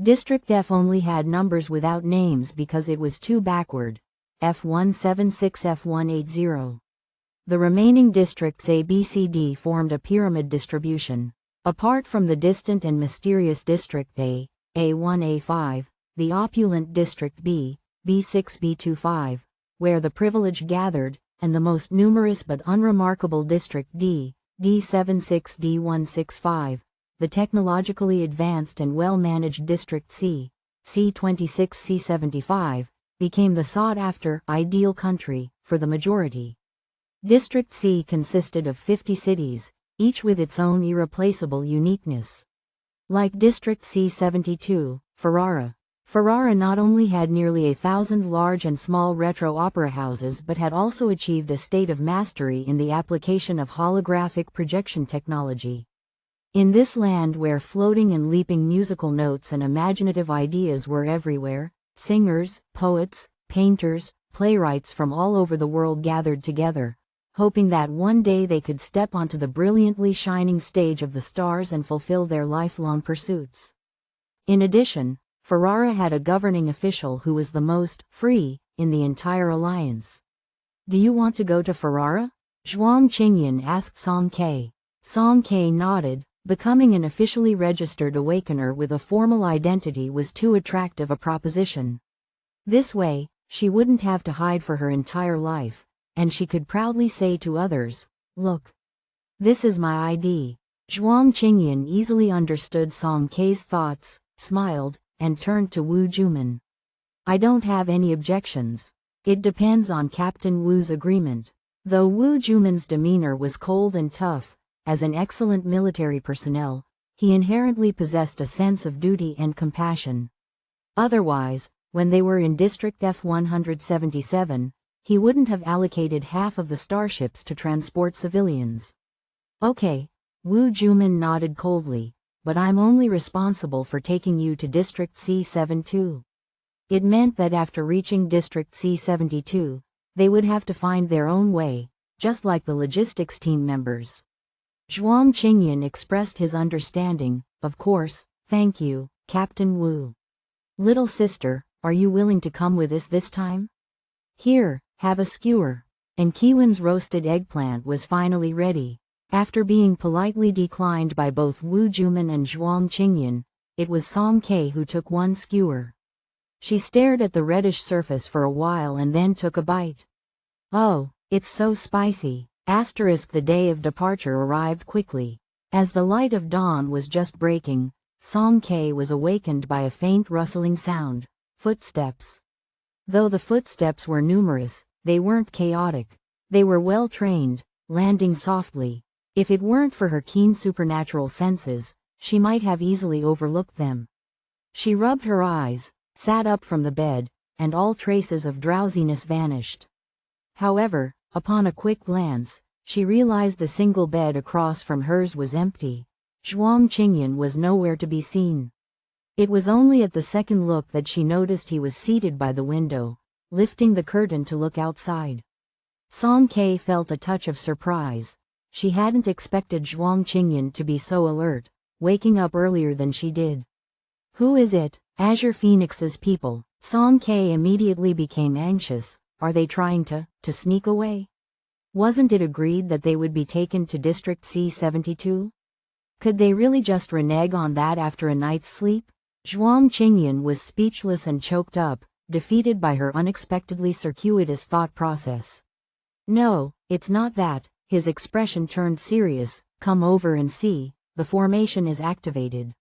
District F only had numbers without names because it was too backward. F176 F180. The remaining districts A, B, C, D formed a pyramid distribution. Apart from the distant and mysterious District A, A1, A5, the opulent District B, B6, B25, where the privileged gathered, and the most numerous but unremarkable District D, D76D165, the technologically advanced and well-managed District C, C26C75, became the sought-after, ideal country for the majority. District C consisted of 50 cities, each with its own irreplaceable uniqueness. Like District C72, Ferrara not only had nearly 1,000 large and small retro opera houses but had also achieved a state of mastery in the application of holographic projection technology. In this land where floating and leaping musical notes and imaginative ideas were everywhere, singers, poets, painters, playwrights from all over the world gathered together, hoping that one day they could step onto the brilliantly shining stage of the stars and fulfill their lifelong pursuits. In addition, Ferrara had a governing official who was the most free in the entire alliance. "Do you want to go to Ferrara?" Zhuang Qingyan asked Song Ke. Song Ke nodded. Becoming an officially registered awakener with a formal identity was too attractive a proposition. This way, she wouldn't have to hide for her entire life, and she could proudly say to others, "Look. This is my ID." Zhuang Qingyan easily understood Song Ke's thoughts, smiled, and turned to Wu Juman. "I don't have any objections. It depends on Captain Wu's agreement." Though Wu Juman's demeanor was cold and tough, as an excellent military personnel, he inherently possessed a sense of duty and compassion. Otherwise, when they were in District F-177, he wouldn't have allocated half of the starships to transport civilians. "Okay," Wu Juman nodded coldly, "but I'm only responsible for taking you to District C-72. It meant that after reaching District C-72, they would have to find their own way, just like the logistics team members. Zhuang Qingyan expressed his understanding. "Of course, thank you, Captain Wu. Little sister, are you willing to come with us this time? Here, have a skewer." And Kiwan's roasted eggplant was finally ready. After being politely declined by both Wu Juman and Zhuang Qingyan, it was Song Ke who took one skewer. She stared at the reddish surface for a while and then took a bite. "Oh, it's so spicy." The day of departure arrived quickly. As the light of dawn was just breaking, Song Ke was awakened by a faint rustling sound, footsteps. Though the footsteps were numerous, they weren't chaotic. They were well trained, landing softly. If it weren't for her keen supernatural senses, she might have easily overlooked them. She rubbed her eyes, sat up from the bed, and all traces of drowsiness vanished. However, upon a quick glance, she realized the single bed across from hers was empty. Zhuang Qingyan was nowhere to be seen. It was only at the second look that she noticed he was seated by the window, lifting the curtain to look outside. Song Ke felt a touch of surprise. She hadn't expected Zhuang Qingyan to be so alert, waking up earlier than she did. "Who is it?" "Azure Phoenix's people." Song Ke immediately became anxious. Are they trying to sneak away? Wasn't it agreed that they would be taken to District C-72? Could they really just renege on that after a night's sleep? Zhuang Qingyan was speechless and choked up, defeated by her unexpectedly circuitous thought process. "No, it's not that." His expression turned serious. "Come over and see, the formation is activated."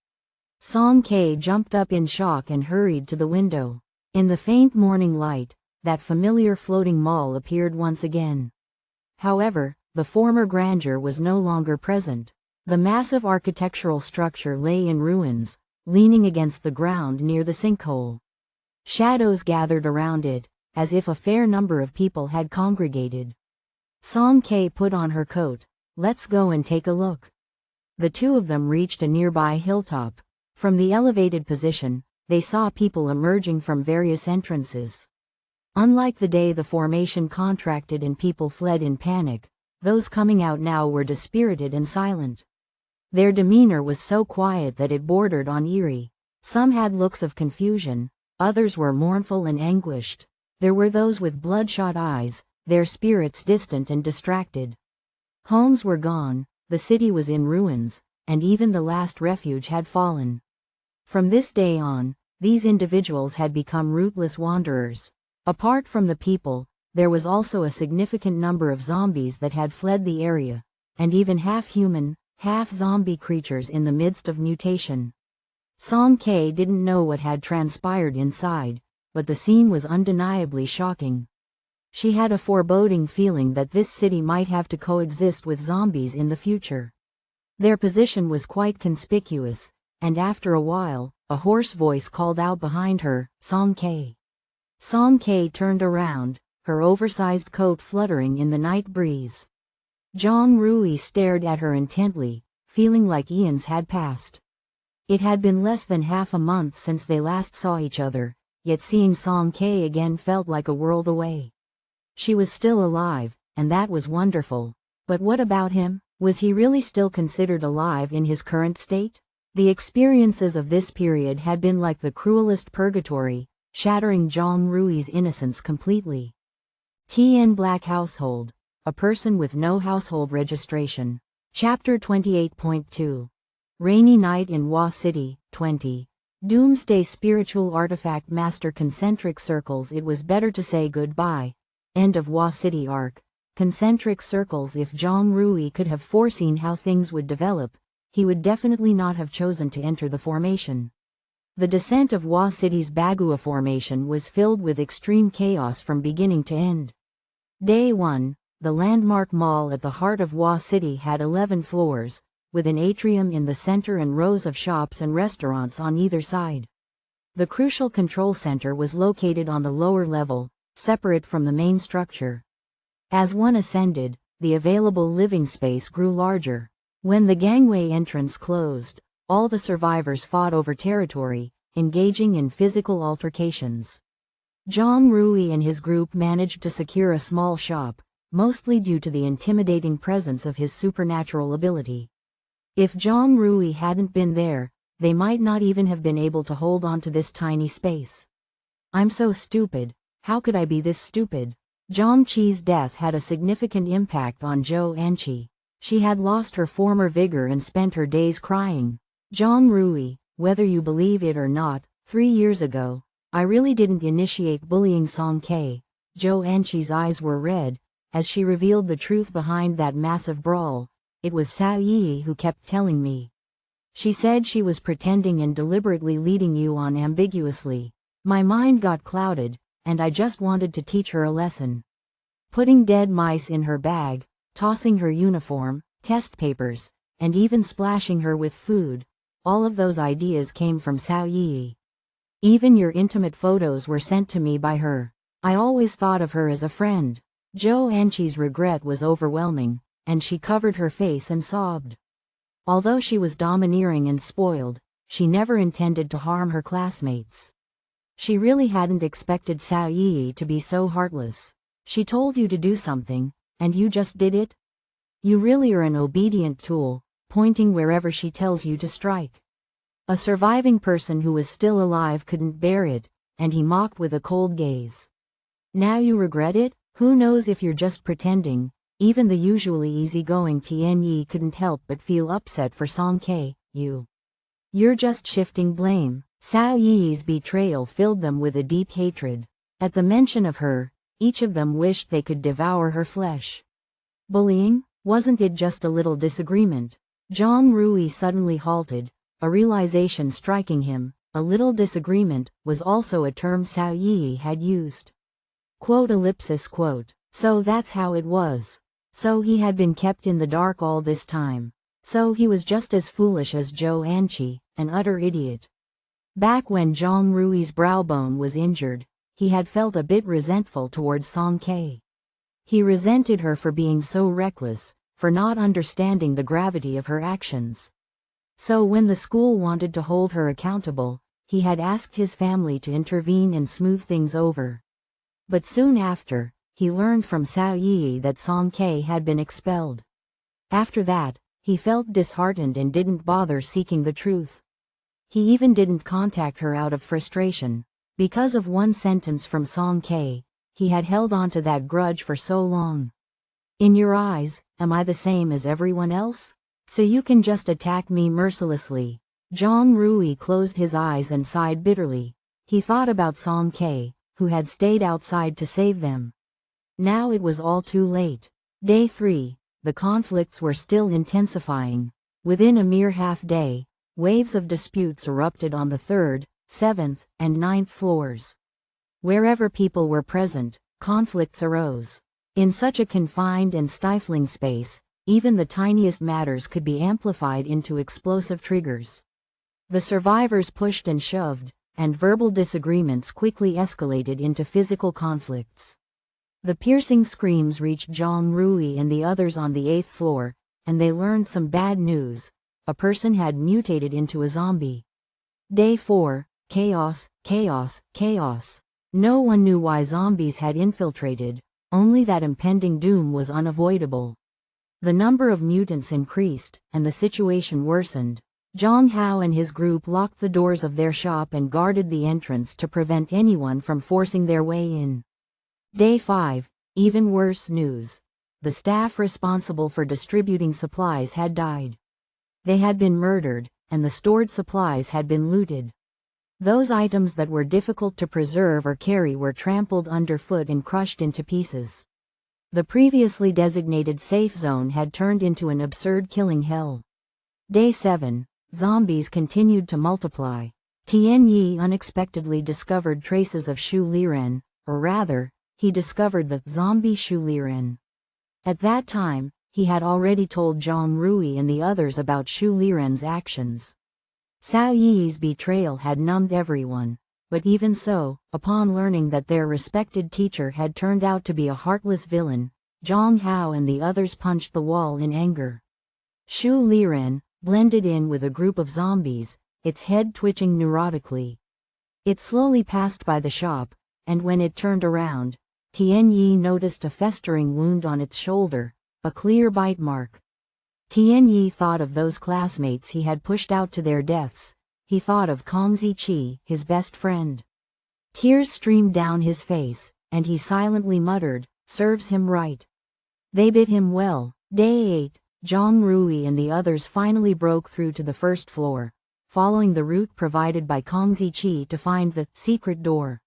Song Ke jumped up in shock and hurried to the window. In the faint morning light, that familiar floating mall appeared once again. However, the former grandeur was no longer present. The massive architectural structure lay in ruins, leaning against the ground near the sinkhole. Shadows gathered around it, as if a fair number of people had congregated. Song Ke put on her coat. "Let's go and take a look." The two of them reached a nearby hilltop. From the elevated position, they saw people emerging from various entrances. Unlike the day the formation contracted and people fled in panic, those coming out now were dispirited and silent. Their demeanor was so quiet that it bordered on eerie. Some had looks of confusion, others were mournful and anguished. There were those with bloodshot eyes, their spirits distant and distracted. Homes were gone, the city was in ruins, and even the last refuge had fallen. From this day on, these individuals had become rootless wanderers. Apart from the people, there was also a significant number of zombies that had fled the area, and even half-human, half-zombie creatures in the midst of mutation. Song K didn't know what had transpired inside, but the scene was undeniably shocking. She had a foreboding feeling that this city might have to coexist with zombies in the future. Their position was quite conspicuous, and after a while, a hoarse voice called out behind her, "Song K." Song K turned around, her oversized coat fluttering in the night breeze. Zhang Rui stared at her intently, feeling like eons had passed. It had been less than half a month since they last saw each other, yet seeing Song K again felt like a world away. She was still alive, and that was wonderful. But what about him? Was he really still considered alive in his current state? The experiences of this period had been like the cruelest purgatory, shattering Zhang Rui's innocence completely. TN Black Household. A person with no household registration. Chapter 28.2. Rainy Night in Wa City, 20. Doomsday Spiritual Artifact Master Concentric Circles. It was better to say goodbye. End of Wa City arc. Concentric circles. If Zhang Rui could have foreseen how things would develop, he would definitely not have chosen to enter the formation. The descent of Wa City's Bagua formation was filled with extreme chaos from beginning to end. Day 1, the landmark mall at the heart of Wa City had 11 floors, with an atrium in the center and rows of shops and restaurants on either side. The crucial control center was located on the lower level, separate from the main structure. As one ascended, the available living space grew larger. When the gangway entrance closed, all the survivors fought over territory, engaging in physical altercations. Zhang Rui and his group managed to secure a small shop, mostly due to the intimidating presence of his supernatural ability. If Zhang Rui hadn't been there, they might not even have been able to hold on to this tiny space. "I'm so stupid. How could I be this stupid?" Zhang Qi's death had a significant impact on Zhou Anqi. She had lost her former vigor and spent her days crying. "Zhang Rui, whether you believe it or not, 3 years ago, I really didn't initiate bullying Song K." Zhou Anqi's eyes were red, as she revealed the truth behind that massive brawl. "It was Cao Yi who kept telling me. She said she was pretending and deliberately leading you on ambiguously. My mind got clouded, and I just wanted to teach her a lesson. Putting dead mice in her bag, tossing her uniform, test papers, and even splashing her with food, all of those ideas came from Cao Yi. Even your intimate photos were sent to me by her. I always thought of her as a friend." Zhou Anqi's regret was overwhelming, and she covered her face and sobbed. Although she was domineering and spoiled, she never intended to harm her classmates. She really hadn't expected Cao Yi to be so heartless. "She told you to do something, and you just did it? You really are an obedient tool, pointing wherever she tells you to strike." A surviving person who was still alive couldn't bear it, and he mocked with a cold gaze. "Now you regret it? Who knows if you're just pretending?" Even the usually easygoing Tian Yi couldn't help but feel upset for Song K. You're just shifting blame." Cao Yi's betrayal filled them with a deep hatred. At the mention of her, each of them wished they could devour her flesh. Bullying? Wasn't it just a little disagreement? Zhang Rui suddenly halted, a realization striking him. A little disagreement was also a term Cao Yi had used. Quote ellipsis quote. So that's how it was. So he had been kept in the dark all this time. So he was just as foolish as Zhou Anqi, an utter idiot. Back when Zhang Rui's browbone was injured, he had felt a bit resentful towards Song K. He resented her for being so reckless, for not understanding the gravity of her actions. So when the school wanted to hold her accountable, he had asked his family to intervene and smooth things over. But soon after, he learned from Cao Yi that Song K had been expelled. After that, he felt disheartened and didn't bother seeking the truth. He even didn't contact her out of frustration. Because of one sentence from Song K, he had held on to that grudge for so long. "In your eyes, am I the same as everyone else? So you can just attack me mercilessly?" Zhang Rui closed his eyes and sighed bitterly. He thought about Song K, who had stayed outside to save them. Now it was all too late. Day 3, the conflicts were still intensifying. Within a mere half day, waves of disputes erupted on the 3rd, 7th, and 9th floors. Wherever people were present, conflicts arose. In such a confined and stifling space, even the tiniest matters could be amplified into explosive triggers. The survivors pushed and shoved, and verbal disagreements quickly escalated into physical conflicts. The piercing screams reached Zhang Rui and the others on the 8th floor, and they learned some bad news. A person had mutated into a zombie. Day 4, chaos, chaos, chaos. No one knew why zombies had infiltrated, only that impending doom was unavoidable. The number of mutants increased, and the situation worsened. Zhang Hao and his group locked the doors of their shop and guarded the entrance to prevent anyone from forcing their way in. Day 5, even worse news. The staff responsible for distributing supplies had died. They had been murdered, and the stored supplies had been looted. Those items that were difficult to preserve or carry were trampled underfoot and crushed into pieces. The previously designated safe zone had turned into an absurd killing hell. Day 7, zombies continued to multiply. Tian Yi unexpectedly discovered traces of Shu Liren, or rather, he discovered the zombie Shu Liren. At that time, he had already told Zhang Rui and the others about Shu Liren's actions. Cao Yi's betrayal had numbed everyone, but even so, upon learning that their respected teacher had turned out to be a heartless villain, Zhang Hao and the others punched the wall in anger. Shu Liren blended in with a group of zombies, its head twitching neurotically. It slowly passed by the shop, and when it turned around, Tian Yi noticed a festering wound on its shoulder, a clear bite mark. Tian Yi thought of those classmates he had pushed out to their deaths. He thought of Kong Ziqi, his best friend. Tears streamed down his face, and he silently muttered, "Serves him right." They bit him well. Day 8, Zhang Rui and the others finally broke through to the 1st floor, following the route provided by Kong Ziqi to find the secret door.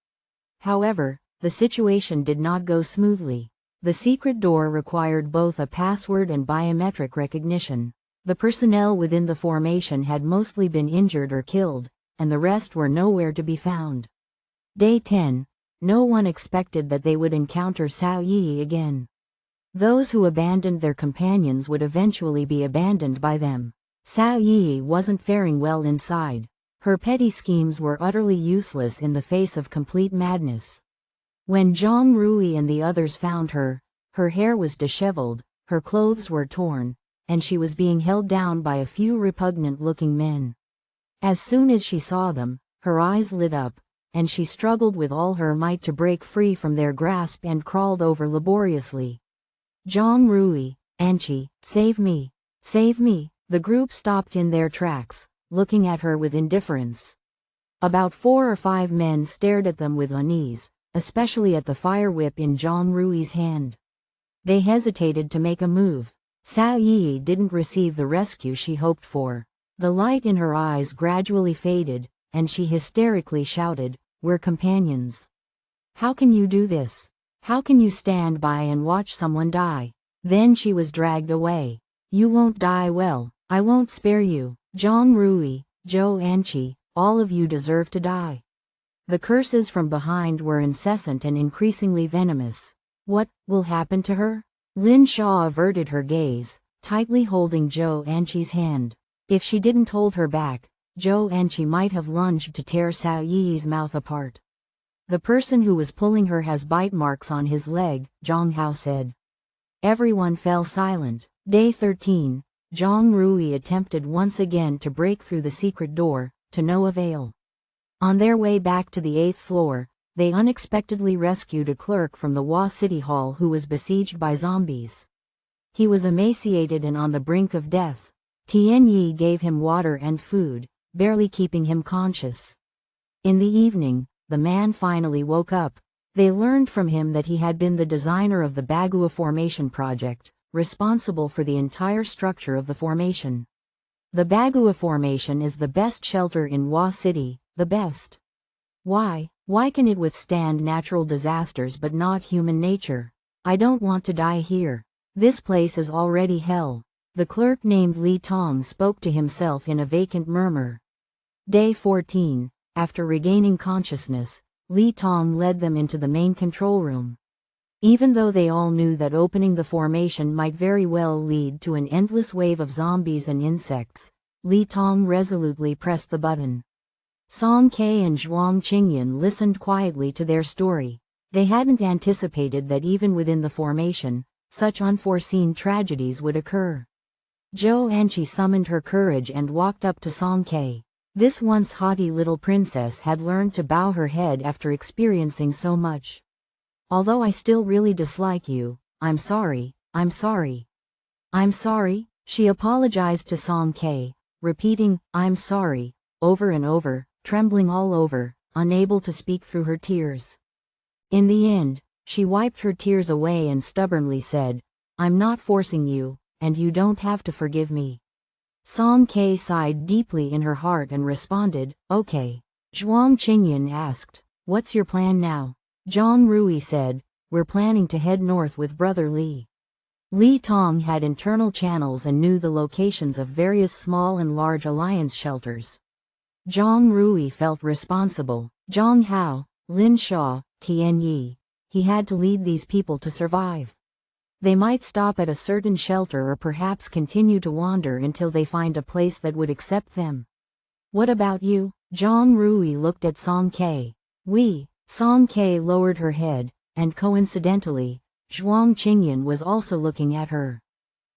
However, the situation did not go smoothly. The secret door required both a password and biometric recognition. The personnel within the formation had mostly been injured or killed, and the rest were nowhere to be found. Day 10, no one expected that they would encounter Cao Yi again. Those who abandoned their companions would eventually be abandoned by them. Cao Yi wasn't faring well inside. Her petty schemes were utterly useless in the face of complete madness. When Zhang Rui and the others found her, her hair was disheveled, her clothes were torn, and she was being held down by a few repugnant-looking men. As soon as she saw them, her eyes lit up, and she struggled with all her might to break free from their grasp and crawled over laboriously. "Zhang Rui, Anqi, save me! Save me!" The group stopped in their tracks, looking at her with indifference. About 4 or 5 men stared at them with unease, especially at the fire whip in Zhang Rui's hand. They hesitated to make a move. Cao Yi didn't receive the rescue she hoped for. The light in her eyes gradually faded, and she hysterically shouted, "We're companions. How can you do this? How can you stand by and watch someone die?" Then she was dragged away. "You won't die well. I won't spare you. Zhang Rui, Zhou Anqi, all of you deserve to die." The curses from behind were incessant and increasingly venomous. "What will happen to her?" Lin Shaw averted her gaze, tightly holding Zhou Anqi's hand. If she didn't hold her back, Zhou Anqi might have lunged to tear Cao Yi's mouth apart. "The person who was pulling her has bite marks on his leg," Zhang Hao said. Everyone fell silent. Day 13, Zhang Rui attempted once again to break through the secret door, to no avail. On their way back to the 8th floor, they unexpectedly rescued a clerk from the Hua City Hall who was besieged by zombies. He was emaciated and on the brink of death. Tian Yi gave him water and food, barely keeping him conscious. In the evening, the man finally woke up. They learned from him that he had been the designer of the Bagua Formation project, responsible for the entire structure of the formation. The Bagua Formation is the best shelter in Hua City, the best. Why can it withstand natural disasters but not human nature? I don't want to die here. This place is already hell. The clerk named Lee Tong spoke to himself in a vacant murmur. Day 14. After regaining consciousness, Lee Tong led them into the main control room. Even though they all knew that opening the formation might very well lead to an endless wave of zombies and insects, Lee Tong resolutely pressed the button. Song K and Zhuang Qingyan listened quietly to their story. They hadn't anticipated that even within the formation, such unforeseen tragedies would occur. Zhou Anqi summoned her courage and walked up to Song K. This once haughty little princess had learned to bow her head after experiencing so much. Although I still really dislike you, I'm sorry, I'm sorry. I'm sorry, she apologized to Song K, repeating, I'm sorry, over and over, trembling all over, unable to speak through her tears. In the end, she wiped her tears away and stubbornly said, I'm not forcing you, and you don't have to forgive me. Song K sighed deeply in her heart and responded, okay. Zhuang Qingyan asked, what's your plan now? Zhang Rui said, we're planning to head north with Brother Li. Li Tong had internal channels and knew the locations of various small and large alliance shelters. Zhang Rui felt responsible. Zhang Hao, Lin Sha, Tian Yi. He had to lead these people to survive. They might stop at a certain shelter or perhaps continue to wander until they find a place that would accept them. What about you? Zhang Rui looked at Song K. Song K lowered her head, and coincidentally, Zhuang Qingyan was also looking at her.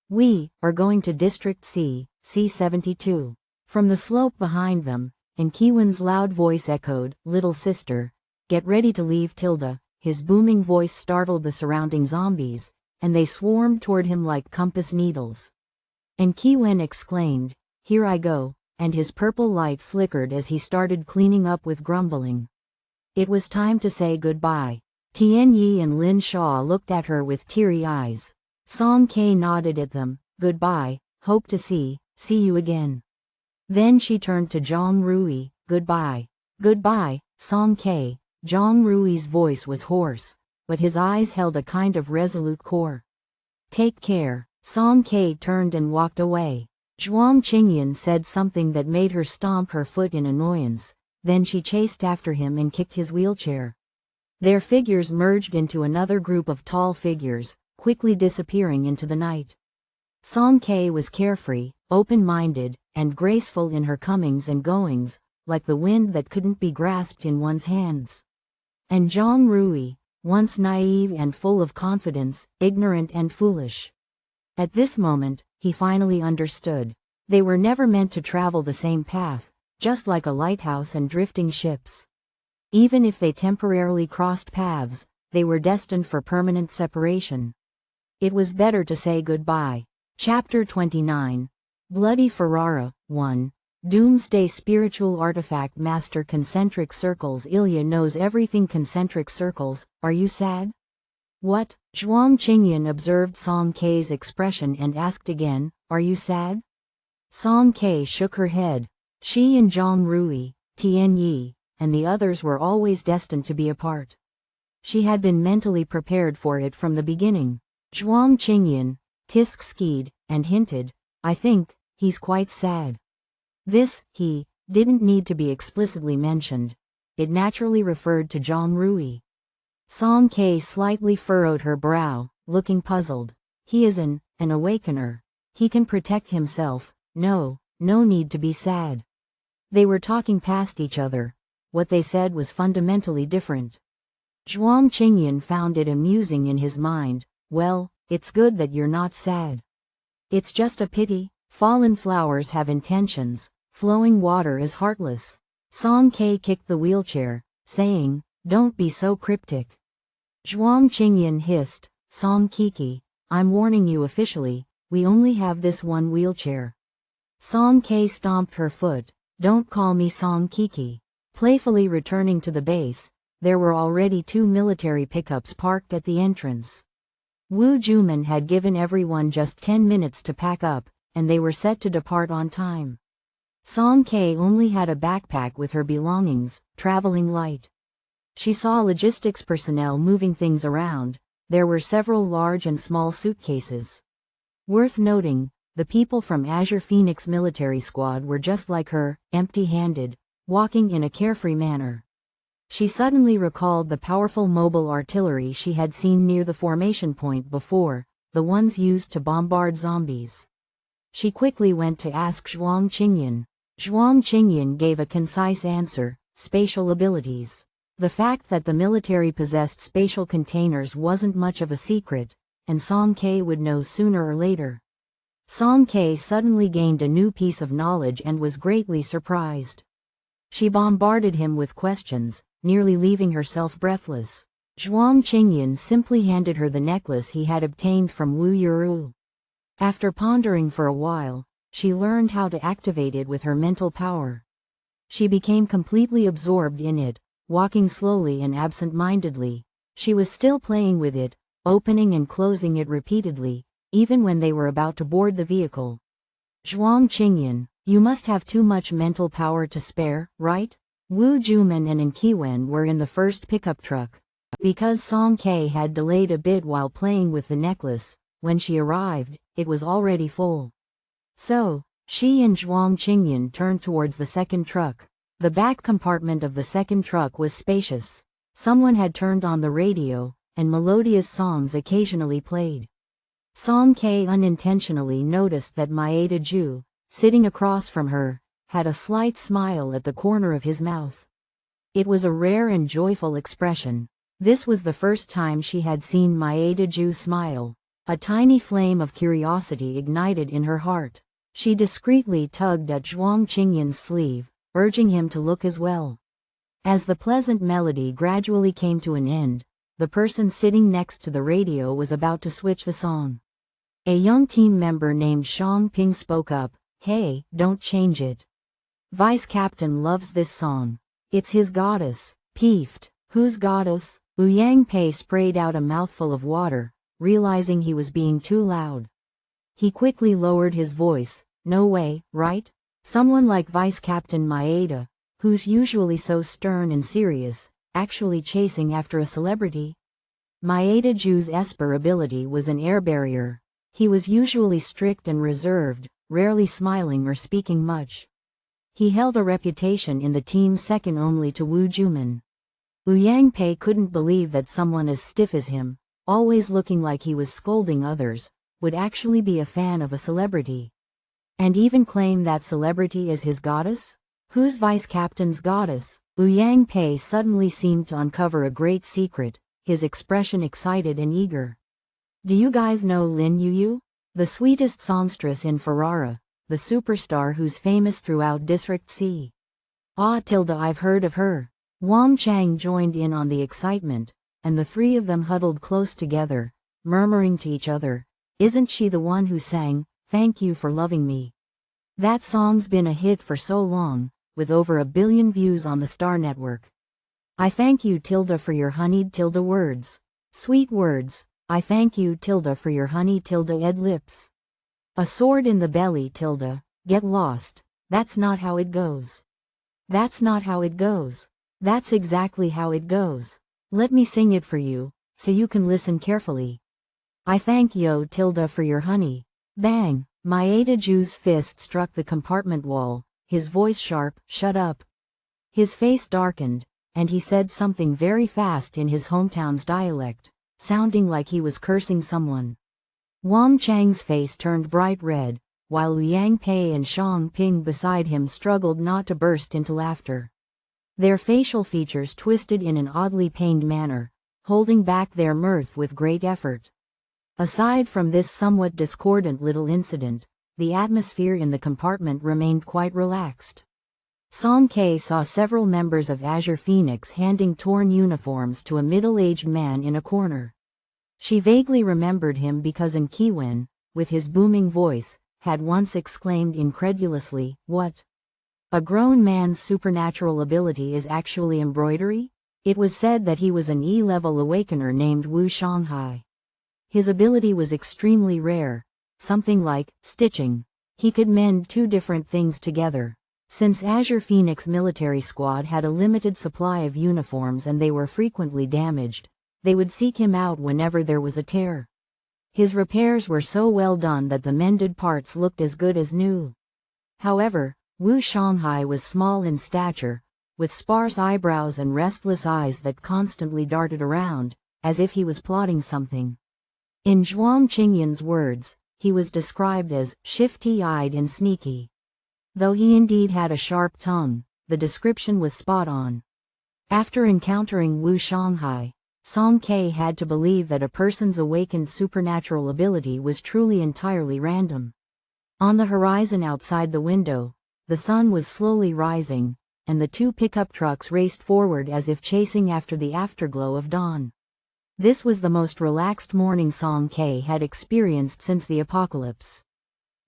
We are going to District C, C-72. From the slope behind them, and Kiwan's loud voice echoed, little sister, get ready to leave Tilda. His booming voice startled the surrounding zombies, and they swarmed toward him like compass needles. And Kiwan exclaimed, here I go, and his purple light flickered as he started cleaning up with grumbling. It was time to say goodbye. Tian Yi and Lin Sha looked at her with teary eyes. Song K nodded at them, goodbye, hope to see you again. Then she turned to Zhang Rui, goodbye. Goodbye, Song K. Zhang Rui's voice was hoarse, but his eyes held a kind of resolute core. Take care. Song K turned and walked away. Zhuang Qingyan said something that made her stomp her foot in annoyance, then she chased after him and kicked his wheelchair. Their figures merged into another group of tall figures, quickly disappearing into the night. Song K was carefree, open-minded, and graceful in her comings and goings, like the wind that couldn't be grasped in one's hands. And Zhang Rui, once naive and full of confidence, ignorant and foolish. At this moment, he finally understood. They were never meant to travel the same path, just like a lighthouse and drifting ships. Even if they temporarily crossed paths, they were destined for permanent separation. It was better to say goodbye. Chapter 29. Bloody Ferrara, 1. Doomsday Spiritual Artifact Master. Concentric Circles. Ilya knows everything. Concentric circles. Are you sad? What? Zhuang Qingyan observed Song K's expression and asked again, are you sad? Song K shook her head. She and Zhang Rui, Tian Yi, and the others were always destined to be apart. She had been mentally prepared for it from the beginning. Zhuang Qingyan, tisk skied, and hinted, I think, he's quite sad. This, he, didn't need to be explicitly mentioned. It naturally referred to Zhang Rui. Song K slightly furrowed her brow, looking puzzled. He is an awakener. He can protect himself. No need to be sad. They were talking past each other. What they said was fundamentally different. Zhuang Qingyan found it amusing in his mind. Well, it's good that you're not sad. It's just a pity. Fallen flowers have intentions. Flowing water is heartless. Song K kicked the wheelchair, saying, don't be so cryptic. Zhuang Qingyan hissed, Song Kiki, I'm warning you officially, we only have this one wheelchair. Song K stomped her foot, don't call me Song Kiki. Playfully returning to the base, there were already 2 military pickups parked at the entrance. Wu Juman had given everyone just 10 minutes to pack up, and they were set to depart on time. Song K only had a backpack with her belongings, traveling light. She saw logistics personnel moving things around, there were several large and small suitcases. Worth noting, the people from Azure Phoenix military squad were just like her, empty-handed, walking in a carefree manner. She suddenly recalled the powerful mobile artillery she had seen near the formation point before, the ones used to bombard zombies. She quickly went to ask Zhuang Qingyan. Zhuang Qingyan gave a concise answer: spatial abilities. The fact that the military possessed spatial containers wasn't much of a secret, and Song Ke would know sooner or later. Song Ke suddenly gained a new piece of knowledge and was greatly surprised. She bombarded him with questions, nearly leaving herself breathless. Zhuang Qingyan simply handed her the necklace he had obtained from Wu Yuru. After pondering for a while, she learned how to activate it with her mental power. She became completely absorbed in it, walking slowly and absent-mindedly. She was still playing with it, opening and closing it repeatedly, even when they were about to board the vehicle. Zhuang Qingyan, you must have too much mental power to spare, right? Wu Juman and Nqiwen were in the first pickup truck. Because Song Ke had delayed a bit while playing with the necklace, when she arrived, it was already full. So, she and Zhuang Qingyan turned towards the second truck. The back compartment of the second truck was spacious. Someone had turned on the radio, and melodious songs occasionally played. Song Ke unintentionally noticed that Maeda Ju, sitting across from her, had a slight smile at the corner of his mouth. It was a rare and joyful expression. This was the first time she had seen Maeda Ju smile. A tiny flame of curiosity ignited in her heart. She discreetly tugged at Zhuang Qingyan's sleeve, urging him to look as well. As the pleasant melody gradually came to an end, the person sitting next to the radio was about to switch the song. A young team member named Shang Ping spoke up, "Hey, don't change it. Vice Captain loves this song. It's his goddess." Peeved. "Whose goddess?" Wu Yangpei sprayed out a mouthful of water, realizing he was being too loud. He quickly lowered his voice. "No way, right? Someone like Vice Captain Maeda, who's usually so stern and serious, actually chasing after a celebrity?" Maeda Ju's Esper ability was an air barrier. He was usually strict and reserved, rarely smiling or speaking much. He held a reputation in the team second only to Wu Juman. Wu Yangpei couldn't believe that someone as stiff as him, always looking like he was scolding others, would actually be a fan of a celebrity. And even claim that celebrity as his goddess? Who's Vice Captain's goddess? Wu Yangpei suddenly seemed to uncover a great secret, his expression excited and eager. "Do you guys know Lin Yuyu? The sweetest songstress in Ferrara, the superstar who's famous throughout District C. Ah, I've heard of her." Wang Chang joined in on the excitement, and the three of them huddled close together, murmuring to each other, "Isn't she the one who sang, 'Thank You for Loving Me'? That song's been a hit for so long, with over 1 billion views on the Star Network. I thank you for your honeyed words. Sweet words. I thank you for your honeyed ed lips. A sword in the belly get lost. That's not how it goes. That's not how it goes. That's exactly how it goes. Let me sing it for you, so you can listen carefully. I thank you for your honey." Bang! Maeda Ju's fist struck the compartment wall, his voice sharp, "Shut up." His face darkened, and he said something very fast in his hometown's dialect, sounding like he was cursing someone. Wang Chang's face turned bright red, while Liang Pei and Shang Ping beside him struggled not to burst into laughter. Their facial features twisted in an oddly pained manner, holding back their mirth with great effort. Aside from this somewhat discordant little incident, the atmosphere in the compartment remained quite relaxed. Song Ke saw several members of Azure Phoenix handing torn uniforms to a middle-aged man in a corner. She vaguely remembered him because Nqiwen, with his booming voice, had once exclaimed incredulously, "What? A grown man's supernatural ability is actually embroidery?" It was said that he was an E-level awakener named Wu Shanghai. His ability was extremely rare, something like stitching. He could mend two different things together. Since Azure Phoenix military squad had a limited supply of uniforms and they were frequently damaged, They would seek him out whenever there was a tear. His repairs were so well done that the mended parts looked as good as new. However, Wu Shanghai was small in stature, with sparse eyebrows and restless eyes that constantly darted around, as if he was plotting something. In Zhuang Qingyan's words, he was described as shifty-eyed and sneaky. Though he indeed had a sharp tongue, the description was spot on. After encountering Wu Shanghai, Song Ke had to believe that a person's awakened supernatural ability was truly entirely random. On the horizon outside the window, the sun was slowly rising, and the two pickup trucks raced forward as if chasing after the afterglow of dawn. This was the most relaxed morning Song Ke had experienced since the apocalypse.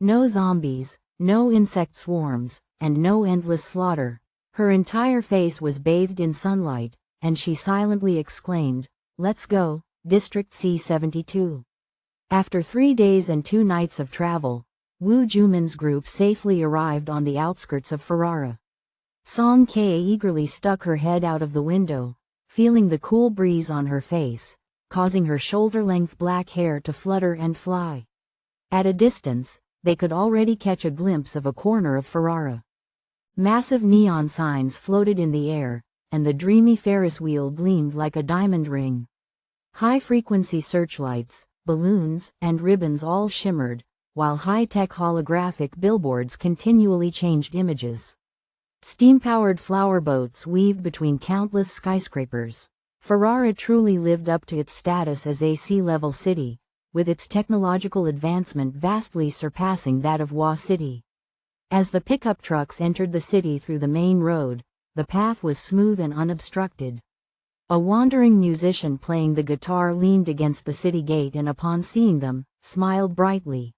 No zombies, no insect swarms, and no endless slaughter. Her entire face was bathed in sunlight, and she silently exclaimed, "Let's go, District C-72." After 3 days and 2 nights of travel, Wu Juman's group safely arrived on the outskirts of Ferrara. Song Ke eagerly stuck her head out of the window, feeling the cool breeze on her face, causing her shoulder-length black hair to flutter and fly. At a distance, they could already catch a glimpse of a corner of Ferrara. Massive neon signs floated in the air, and the dreamy Ferris wheel gleamed like a diamond ring. High-frequency searchlights, balloons, and ribbons all shimmered, while high-tech holographic billboards continually changed images. Steam-powered flower boats weaved between countless skyscrapers. Ferrara truly lived up to its status as a sea-level city, with its technological advancement vastly surpassing that of Hua City. As the pickup trucks entered the city through the main road, the path was smooth and unobstructed. A wandering musician playing the guitar leaned against the city gate and upon seeing them, smiled brightly.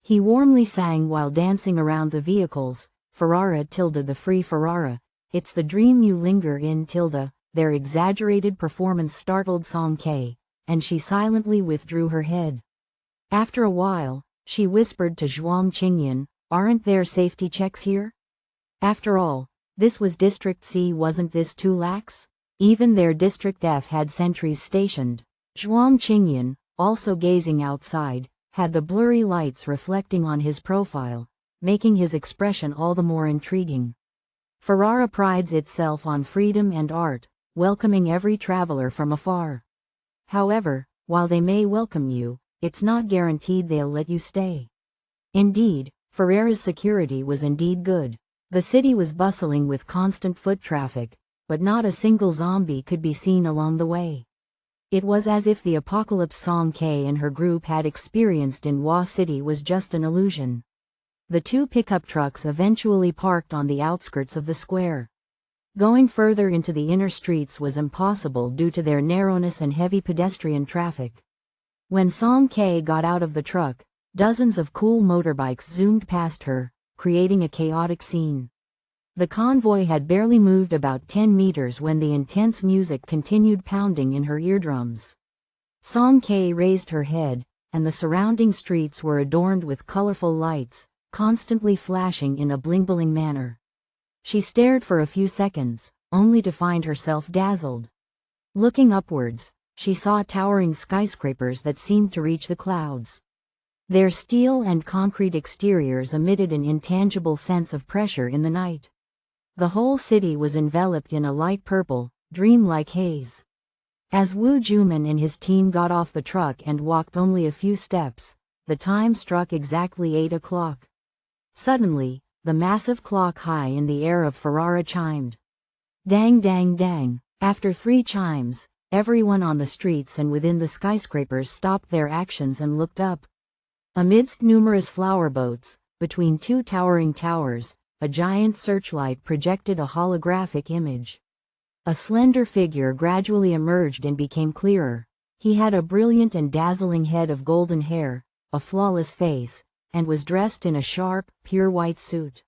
He warmly sang while dancing around the vehicles, "Ferrara tilde the free Ferrara, it's the dream you linger in tilde." Their exaggerated performance startled Song Ke, and she silently withdrew her head. After a while, she whispered to Zhuang Qingyan, "Aren't there safety checks here?" After all, this was District C, wasn't this too lax? Even their District F had sentries stationed. Zhuang Qingyan, also gazing outside, had the blurry lights reflecting on his profile, making his expression all the more intriguing. Ferrara prides itself on freedom and art, welcoming every traveler from afar. However, while they may welcome you, it's not guaranteed they'll let you stay. Indeed, Ferrara's security was indeed good. The city was bustling with constant foot traffic, but not a single zombie could be seen along the way. It was as if the apocalypse Song Ke and her group had experienced in Hua City was just an illusion. The two pickup trucks eventually parked on the outskirts of the square. Going further into the inner streets was impossible due to their narrowness and heavy pedestrian traffic. When Song Ke got out of the truck, dozens of cool motorbikes zoomed past her, creating a chaotic scene. The convoy had barely moved about 10 meters when the intense music continued pounding in her eardrums. Song Ke raised her head, and the surrounding streets were adorned with colorful lights, constantly flashing in a bling-bling manner. She stared for a few seconds, only to find herself dazzled. Looking upwards, she saw towering skyscrapers that seemed to reach the clouds. Their steel and concrete exteriors emitted an intangible sense of pressure in the night. The whole city was enveloped in a light purple, dreamlike haze. As Wu Juman and his team got off the truck and walked only a few steps, the time struck exactly 8 o'clock. Suddenly, the massive clock high in the air of Ferrara chimed. Dang dang dang. After 3 chimes, everyone on the streets and within the skyscrapers stopped their actions and looked up. Amidst numerous flower boats, between 2 towering towers, a giant searchlight projected a holographic image. A slender figure gradually emerged and became clearer. He had a brilliant and dazzling head of golden hair, a flawless face, and was dressed in a sharp, pure white suit.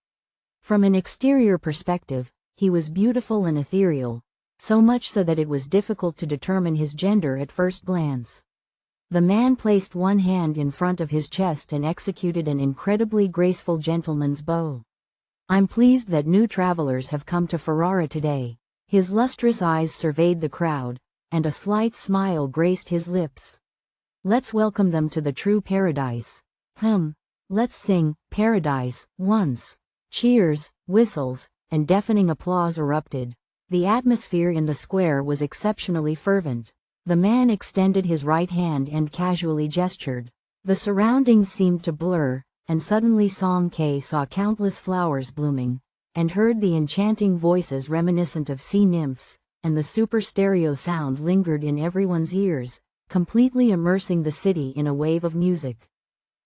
From an exterior perspective, he was beautiful and ethereal, so much so that it was difficult to determine his gender at first glance. The man placed one hand in front of his chest and executed an incredibly graceful gentleman's bow. "I'm pleased that new travelers have come to Ferrara today." His lustrous eyes surveyed the crowd, and a slight smile graced his lips. "Let's welcome them to the true paradise. Let's sing, Paradise, once." Cheers, whistles, and deafening applause erupted. The atmosphere in the square was exceptionally fervent. The man extended his right hand and casually gestured. The surroundings seemed to blur, and suddenly Song K saw countless flowers blooming, and heard the enchanting voices reminiscent of sea nymphs, and the super stereo sound lingered in everyone's ears, completely immersing the city in a wave of music.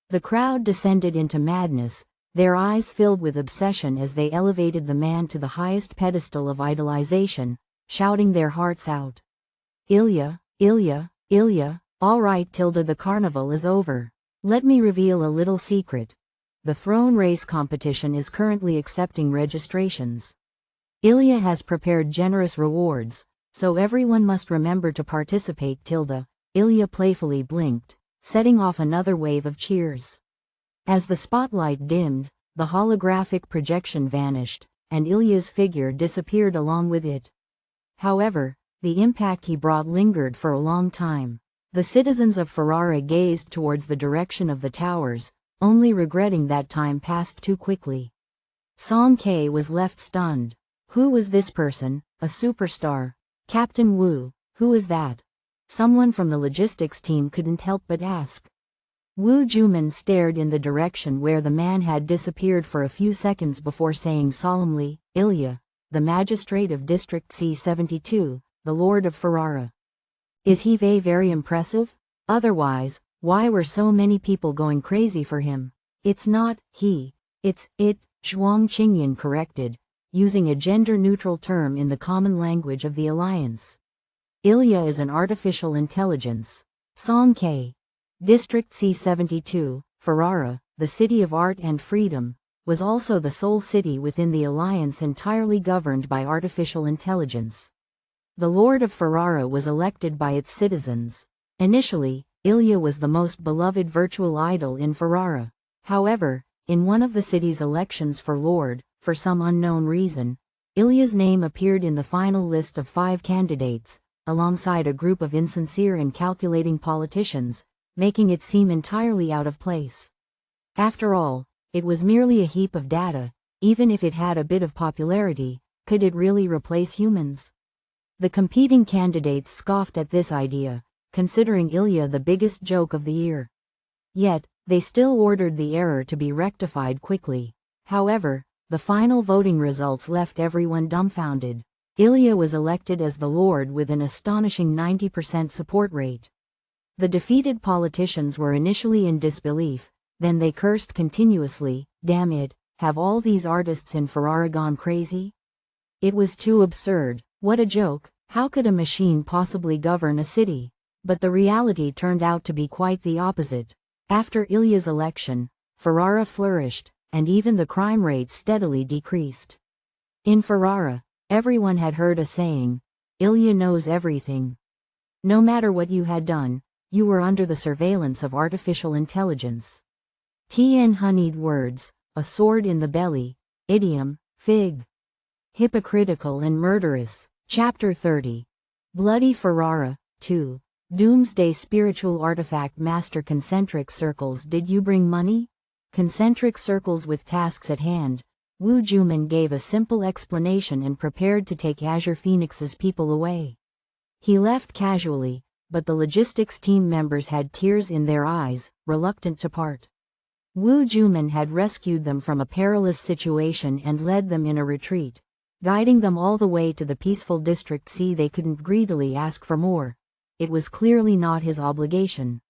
The crowd descended into madness, their eyes filled with obsession as they elevated the man to the highest pedestal of idolization, shouting their hearts out. "Ilya, Ilya, Ilya, all right Tilda, the carnival is over. Let me reveal a little secret. The throne race competition is currently accepting registrations. Ilya has prepared generous rewards, so everyone must remember to participate Tilda." Ilya playfully blinked, setting off another wave of cheers. As the spotlight dimmed, the holographic projection vanished, and Ilya's figure disappeared along with it. However, the impact he brought lingered for a long time. The citizens of Ferrara gazed towards the direction of the towers, only regretting that time passed too quickly. Song K was left stunned. Who was this person? A superstar. Captain Wu, who is that? Someone from the logistics team couldn't help but ask. Wu Juman stared in the direction where the man had disappeared for a few seconds before saying solemnly, "Ilya, the magistrate of District C-72, the Lord of Ferrara. Is he very impressive? Otherwise, why were so many people going crazy for him?" "It's not he, it's it," Zhuang Qingyan corrected, using a gender-neutral term in the common language of the Alliance. "Ilya is an artificial intelligence." Song K. District C-72, Ferrara, the city of art and freedom, was also the sole city within the Alliance entirely governed by artificial intelligence. The Lord of Ferrara was elected by its citizens. Initially, Ilya was the most beloved virtual idol in Ferrara. However, in one of the city's elections for Lord, for some unknown reason, Ilya's name appeared in the final list of 5 candidates, alongside a group of insincere and calculating politicians, making it seem entirely out of place. After all, it was merely a heap of data. Even if it had a bit of popularity, could it really replace humans? The competing candidates scoffed at this idea, considering Ilya the biggest joke of the year. Yet, they still ordered the error to be rectified quickly. However, the final voting results left everyone dumbfounded. Ilya was elected as the Lord with an astonishing 90% support rate. The defeated politicians were initially in disbelief, then they cursed continuously. "Damn it, have all these artists in Ferrara gone crazy? It was too absurd. What a joke, how could a machine possibly govern a city?" But the reality turned out to be quite the opposite. After Ilya's election, Ferrara flourished, and even the crime rate steadily decreased. In Ferrara, everyone had heard a saying, "Ilya knows everything." No matter what you had done, you were under the surveillance of artificial intelligence. Tien honeyed words, a sword in the belly, idiom, fig. Hypocritical and murderous. Chapter 30. Bloody Ferrara, 2. Doomsday Spiritual Artifact Master. Concentric circles. Did you bring money? Concentric circles with tasks at hand. Wu Juman gave a simple explanation and prepared to take Azure Phoenix's people away. He left casually, but the logistics team members had tears in their eyes, reluctant to part. Wu Juman had rescued them from a perilous situation and led them in a retreat, guiding them all the way to the peaceful District C. They couldn't greedily ask for more. It was clearly not his obligation.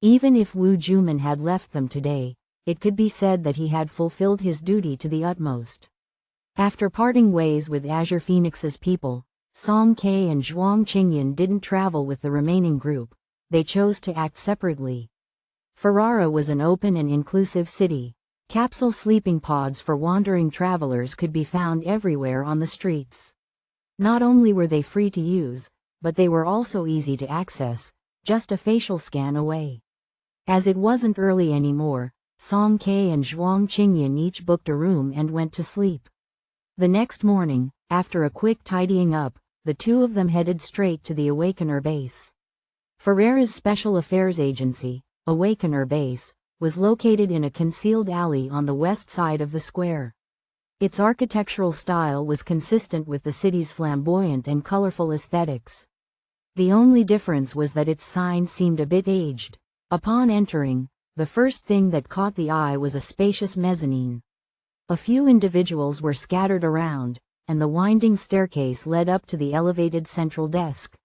Even if Wu Juman had left them today, it could be said that he had fulfilled his duty to the utmost. After parting ways with Azure Phoenix's people, Song K and Zhuang Qingyan didn't travel with the remaining group. They chose to act separately. Ferrara was an open and inclusive city. Capsule sleeping pods for wandering travelers could be found everywhere on the streets. Not only were they free to use, but they were also easy to access, just a facial scan away. As it wasn't early anymore, Song K and Zhuang Qingyan each booked a room and went to sleep. The next morning, after a quick tidying up, the two of them headed straight to the Awakener base. Ferrera's Special Affairs Agency, Awakener Base, was located in a concealed alley on the west side of the square. Its architectural style was consistent with the city's flamboyant and colorful aesthetics. The only difference was that its sign seemed a bit aged. Upon entering, the first thing that caught the eye was a spacious mezzanine. A few individuals were scattered around, and the winding staircase led up to the elevated central desk.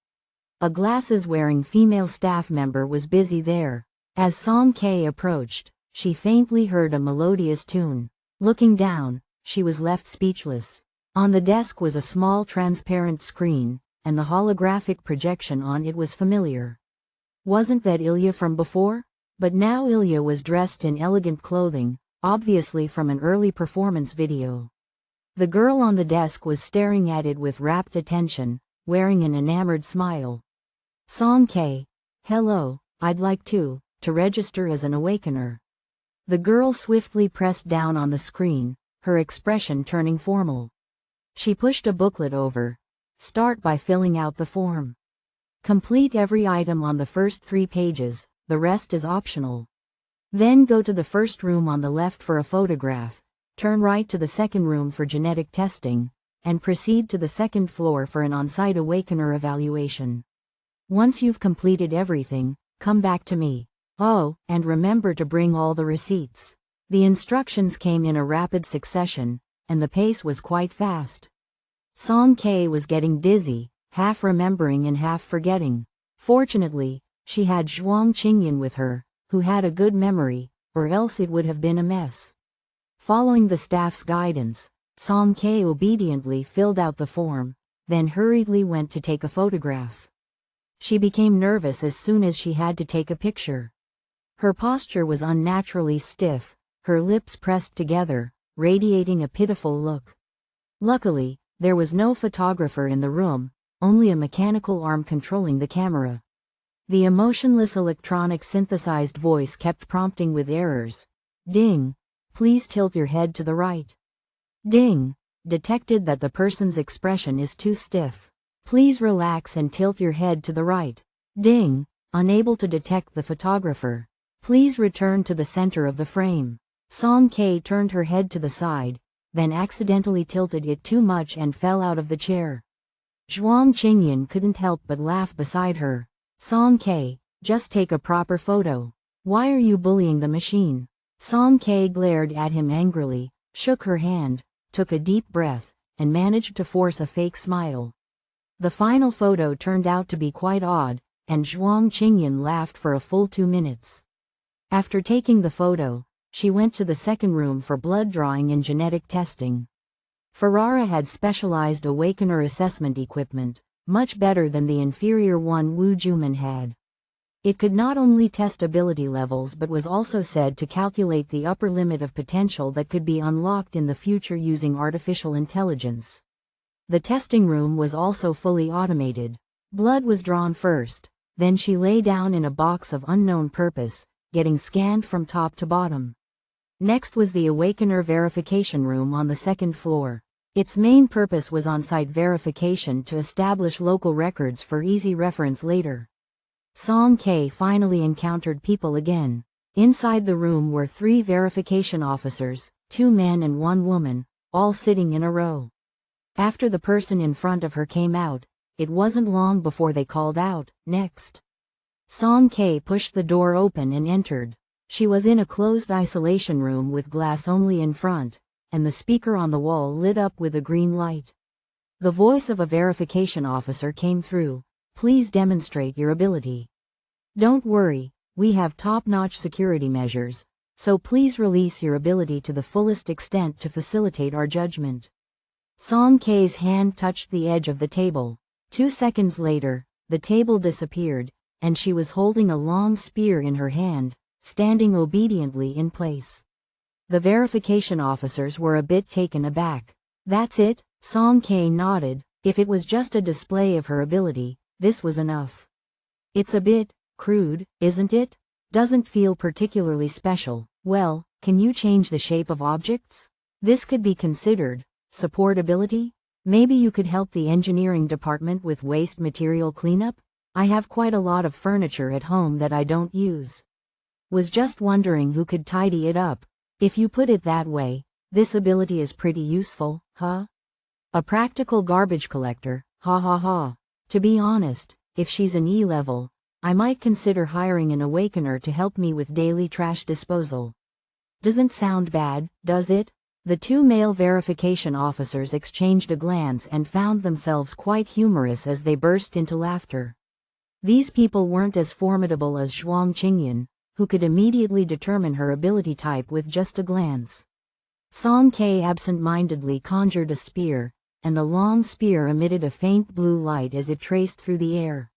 A glasses-wearing female staff member was busy there. As Song Kei approached, she faintly heard a melodious tune. Looking down, she was left speechless. On the desk was a small transparent screen, and the holographic projection on it was familiar. Wasn't that Ilya from before? But now Ilya was dressed in elegant clothing, obviously from an early performance video. The girl on the desk was staring at it with rapt attention, wearing an enamored smile. Song Kei, hello, I'd like to register as an Awakener. The girl swiftly pressed down on the screen, her expression turning formal. She pushed a booklet over. Start by filling out the form. Complete every item on the first 3 pages, the rest is optional. Then go to the first room on the left for a photograph, turn right to the second room for genetic testing, and proceed to the second floor for an on-site Awakener evaluation. Once you've completed everything, come back to me. Oh, and remember to bring all the receipts. The instructions came in a rapid succession, and the pace was quite fast. Song Kei was getting dizzy, half remembering and half forgetting. Fortunately, she had Zhuang Qingyan with her, who had a good memory, or else it would have been a mess. Following the staff's guidance, Song Kei obediently filled out the form, then hurriedly went to take a photograph. She became nervous as soon as she had to take a picture. Her posture was unnaturally stiff, her lips pressed together, radiating a pitiful look. Luckily, there was no photographer in the room, only a mechanical arm controlling the camera. The emotionless electronic synthesized voice kept prompting with errors. Ding. Please tilt your head to the right. Ding. Detected that the person's expression is too stiff. Please relax and tilt your head to the right. Ding. Unable to detect the photographer. Please return to the center of the frame. Song Kei turned her head to the side, then accidentally tilted it too much and fell out of the chair. Zhuang Qingyan couldn't help but laugh beside her. Song Kei, just take a proper photo. Why are you bullying the machine? Song Kei glared at him angrily, shook her hand, took a deep breath, and managed to force a fake smile. The final photo turned out to be quite odd, and Zhuang Qingyan laughed for a full 2 minutes. After taking the photo, she went to the second room for blood drawing and genetic testing. Ferrara had specialized Awakener assessment equipment, much better than the inferior one Wu Juman had. It could not only test ability levels but was also said to calculate the upper limit of potential that could be unlocked in the future using artificial intelligence. The testing room was also fully automated. Blood was drawn first, then she lay down in a box of unknown purpose, getting scanned from top to bottom. Next was the Awakener verification room on the second floor. Its main purpose was on-site verification to establish local records for easy reference later. Song Kei finally encountered people again. Inside the room were 3 verification officers, 2 men and 1 woman, all sitting in a row. After the person in front of her came out, it wasn't long before they called out, "Next." Song Kei pushed the door open and entered. She was in a closed isolation room with glass only in front, and the speaker on the wall lit up with a green light. The voice of a verification officer came through. Please demonstrate your ability. Don't worry, we have top-notch security measures, so please release your ability to the fullest extent to facilitate our judgment. Song Kei's hand touched the edge of the table. 2 seconds later, the table disappeared, and she was holding a long spear in her hand, standing obediently in place. The verification officers were a bit taken aback. That's it, Song Kei nodded. If it was just a display of her ability, this was enough. It's a bit crude, isn't it? Doesn't feel particularly special. Well, can you change the shape of objects? This could be considered support ability? Maybe you could help the engineering department with waste material cleanup? I have quite a lot of furniture at home that I don't use. Was just wondering who could tidy it up. If you put it that way, this ability is pretty useful, huh? A practical garbage collector, ha ha ha. To be honest, if she's an E-level, I might consider hiring an awakener to help me with daily trash disposal. Doesn't sound bad, does it? The two male verification officers exchanged a glance and found themselves quite humorous as they burst into laughter. These people weren't as formidable as Zhuang Qingyan, who could immediately determine her ability type with just a glance. Song Ke absent-mindedly conjured a spear, and the long spear emitted a faint blue light as it traced through the air.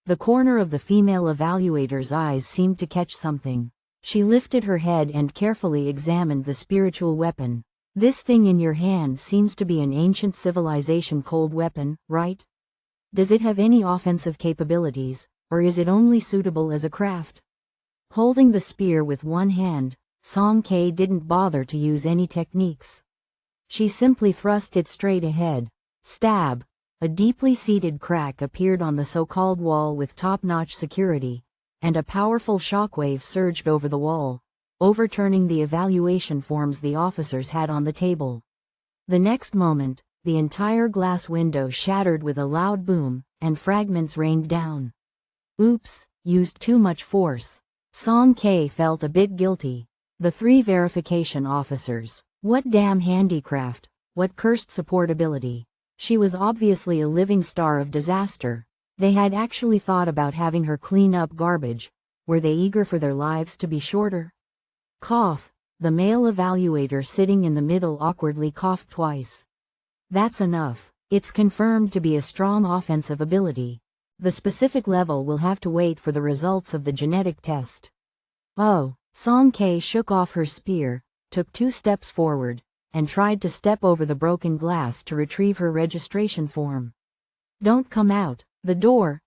The corner of the female evaluator's eyes seemed to catch something. She lifted her head and carefully examined the spiritual weapon. This thing in your hand seems to be an ancient civilization cold weapon, right? Does it have any offensive capabilities, or is it only suitable as a craft? Holding the spear with one hand, Song Ke didn't bother to use any techniques. She simply thrust it straight ahead. Stab! A deeply seated crack appeared on the so-called wall with top-notch security, and a powerful shockwave surged over the wall, overturning the evaluation forms the officers had on the table. The next moment, the entire glass window shattered with a loud boom, and fragments rained down. Oops, used too much force. Song Ke felt a bit guilty. The three verification officers. What damn handicraft, what cursed supportability. She was obviously a living star of disaster. They had actually thought about having her clean up garbage. Were they eager for their lives to be shorter? Cough. The male evaluator sitting in the middle awkwardly coughed twice. That's enough. It's confirmed to be a strong offensive ability. The specific level will have to wait for the results of the genetic test. Oh, Song Ke shook off her spear, took 2 steps forward, and tried to step over the broken glass to retrieve her registration form. Don't come out. The door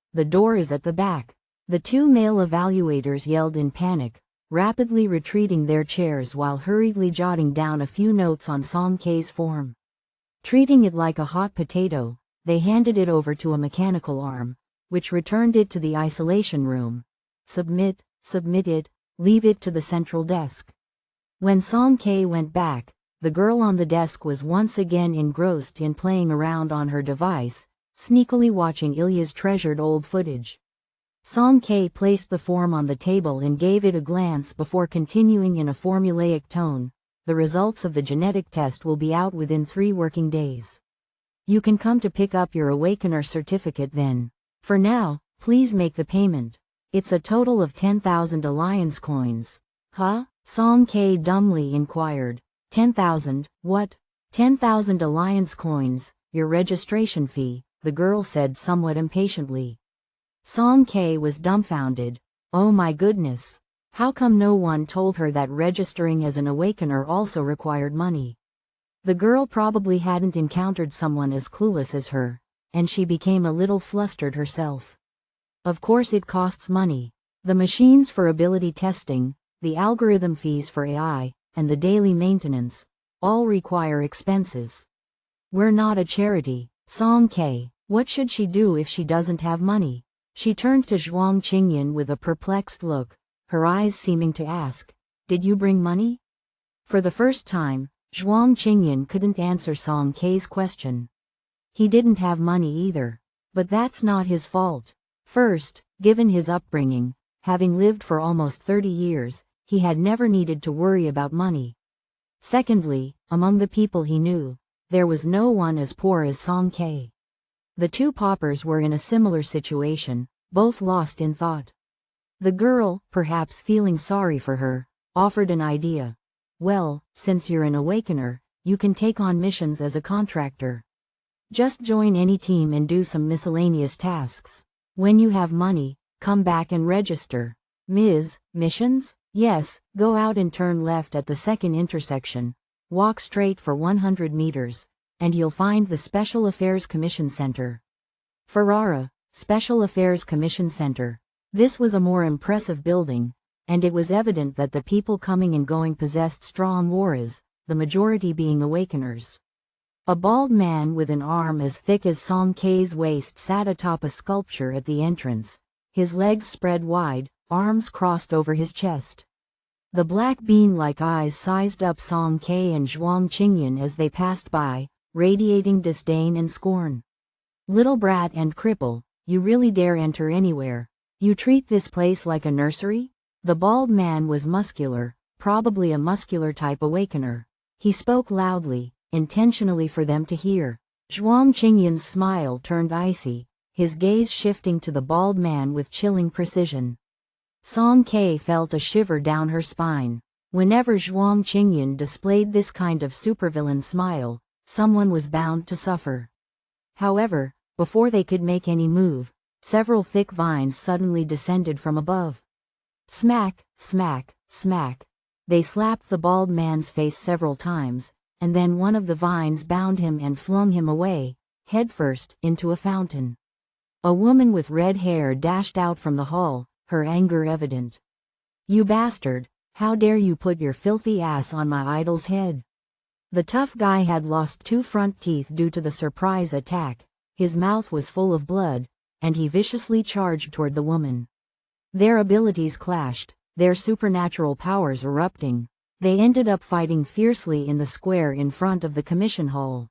is at the back. The 2 male evaluators yelled in panic, rapidly retreating their chairs while hurriedly jotting down a few notes on Song Ke's form. Treating it like a hot potato, they handed it over to a mechanical arm, which returned it to the isolation room. Submit it, leave it to the central desk. When Song Ke went back, the girl on the desk was once again engrossed in playing around on her device, sneakily watching Ilya's treasured old footage. Song Ke placed the form on the table and gave it a glance before continuing in a formulaic tone. The results of the genetic test will be out within 3 working days. You can come to pick up your Awakener certificate then. For now, please make the payment. It's a total of 10,000 alliance coins. Huh? Song Ke dumbly inquired. 10,000, what? 10,000 alliance coins, your registration fee, the girl said somewhat impatiently. Song Ke was dumbfounded. Oh my goodness. How come no one told her that registering as an awakener also required money? The girl probably hadn't encountered someone as clueless as her, and she became a little flustered herself. Of course it costs money. The machines for ability testing, the algorithm fees for AI, and the daily maintenance, all require expenses. We're not a charity. Song Ke, what should she do if she doesn't have money? She turned to Zhuang Qingyan with a perplexed look, her eyes seeming to ask, did you bring money? For the first time, Zhuang Qingyan couldn't answer Song Ke's question. He didn't have money either. But that's not his fault. First, given his upbringing, having lived for almost 30 years, he had never needed to worry about money. Secondly, among the people he knew, there was no one as poor as Song Ke. The 2 paupers were in a similar situation, both lost in thought. The girl, perhaps feeling sorry for her, offered an idea. Well, since you're an awakener, you can take on missions as a contractor. Just join any team and do some miscellaneous tasks. When you have money, come back and register. Ms. Missions? Yes, go out and turn left at the second intersection. Walk straight for 100 meters, and you'll find the Special Affairs Commission Center. Ferrara, Special Affairs Commission Center. This was a more impressive building, and it was evident that the people coming and going possessed strong auras, the majority being awakeners. A bald man with an arm as thick as Song K's waist sat atop a sculpture at the entrance, his legs spread wide, arms crossed over his chest. The black bean-like eyes sized up Song K and Zhuang Qingyan as they passed by, radiating disdain and scorn. "Little brat and cripple, you really dare enter anywhere? You treat this place like a nursery?" The bald man was muscular, probably a muscular type awakener. He spoke loudly, intentionally for them to hear. Zhuang Qingyan's smile turned icy, his gaze shifting to the bald man with chilling precision. Song K felt a shiver down her spine. Whenever Zhuang Qingyan displayed this kind of supervillain smile, someone was bound to suffer. However, before they could make any move, several thick vines suddenly descended from above. Smack, smack, smack. They slapped the bald man's face several times, and then one of the vines bound him and flung him away, headfirst, into a fountain. A woman with red hair dashed out from the hall, her anger evident. "You bastard, how dare you put your filthy ass on my idol's head?" The tough guy had lost 2 front teeth due to the surprise attack, his mouth was full of blood, and he viciously charged toward the woman. Their abilities clashed, their supernatural powers erupting. They ended up fighting fiercely in the square in front of the commission hall.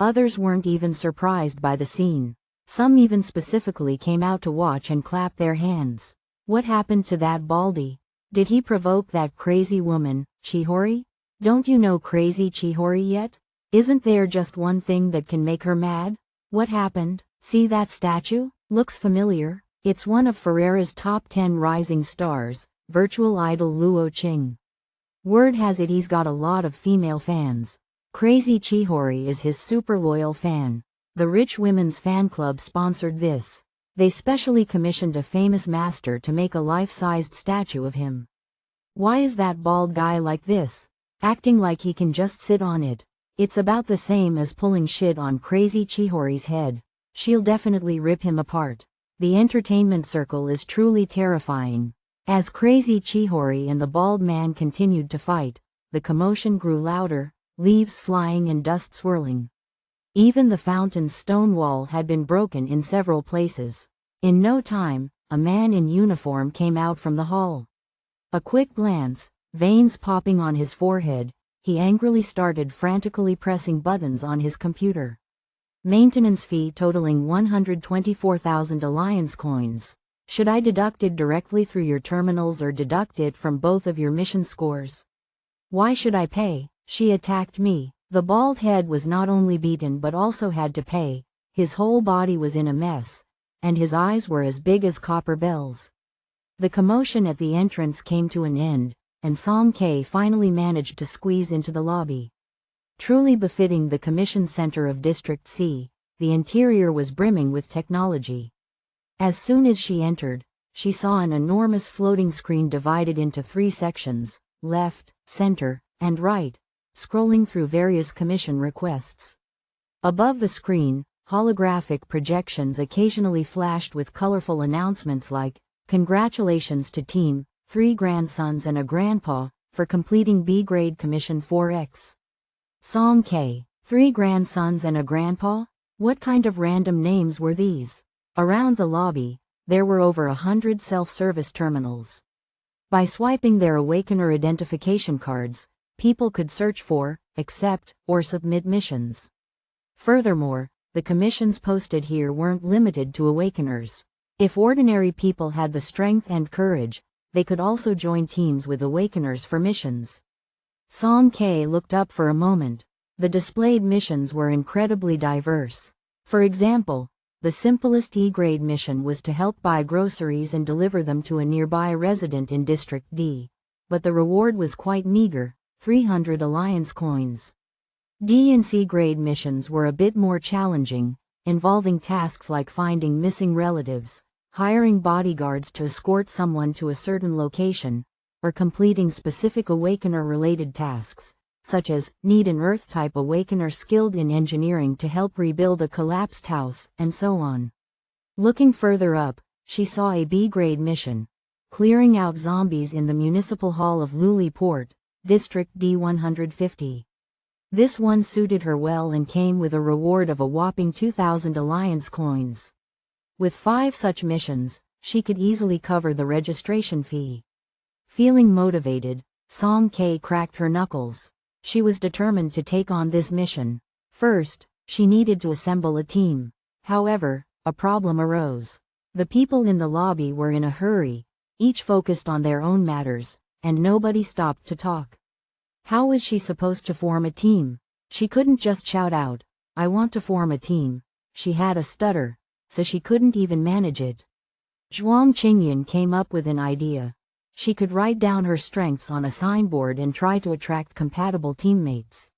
Others weren't even surprised by the scene. Some even specifically came out to watch and clap their hands. What happened to that baldy? Did he provoke that crazy woman, Chihori? Don't you know crazy Chihori yet? Isn't there just one thing that can make her mad? What happened? See that statue? Looks familiar. It's one of Ferreira's top 10 rising stars, virtual idol Luo Qing. Word has it he's got a lot of female fans. Crazy Chihori is his super loyal fan. The Rich Women's Fan Club sponsored this. They specially commissioned a famous master to make a life-sized statue of him. Why is that bald guy like this? Acting like he can just sit on it. It's about the same as pulling shit on crazy Chihori's head. She'll definitely rip him apart. The entertainment circle is truly terrifying. As crazy Chihori and the bald man continued to fight, the commotion grew louder, leaves flying and dust swirling. Even the fountain's stone wall had been broken in several places. In no time, a man in uniform came out from the hall. A quick glance, veins popping on his forehead, he angrily started frantically pressing buttons on his computer. Maintenance fee totaling 124,000 alliance coins. Should I deduct it directly through your terminals or deduct it from both of your mission scores? Why should I pay? She attacked me. The bald head was not only beaten but also had to pay. His whole body was in a mess, and his eyes were as big as copper bells. The commotion at the entrance came to an end, and Song K finally managed to squeeze into the lobby. Truly befitting the commission center of District C, the interior was brimming with technology. As soon as she entered, she saw an enormous floating screen divided into 3 sections, left, center, and right, scrolling through various commission requests. Above the screen, holographic projections occasionally flashed with colorful announcements like, "Congratulations to Team, 3 grandsons and a grandpa, for completing B-grade Commission 4X. Song K, 3 grandsons and a grandpa? What kind of random names were these?" Around the lobby, there were over 100 self-service terminals. By swiping their Awakener identification cards, people could search for, accept, or submit missions. Furthermore, the commissions posted here weren't limited to Awakeners. If ordinary people had the strength and courage, they could also join teams with Awakeners for missions. Song K looked up for a moment. The displayed missions were incredibly diverse. For example, the simplest E-grade mission was to help buy groceries and deliver them to a nearby resident in District D. But the reward was quite meager, 300 alliance coins. D and C-grade missions were a bit more challenging, involving tasks like finding missing relatives, hiring bodyguards to escort someone to a certain location, or completing specific Awakener-related tasks, such as, need an Earth-type Awakener skilled in engineering to help rebuild a collapsed house, and so on. Looking further up, she saw a B-grade mission, clearing out zombies in the Municipal Hall of Luli Port, District D150. This one suited her well and came with a reward of a whopping 2,000 alliance coins. With 5 such missions, she could easily cover the registration fee. Feeling motivated, Song K cracked her knuckles. She was determined to take on this mission. First, she needed to assemble a team. However, a problem arose. The people in the lobby were in a hurry, each focused on their own matters, and nobody stopped to talk. How was she supposed to form a team? She couldn't just shout out, "I want to form a team." She had a stutter, so she couldn't even manage it. Zhuang Qingyan came up with an idea. She could write down her strengths on a signboard and try to attract compatible teammates.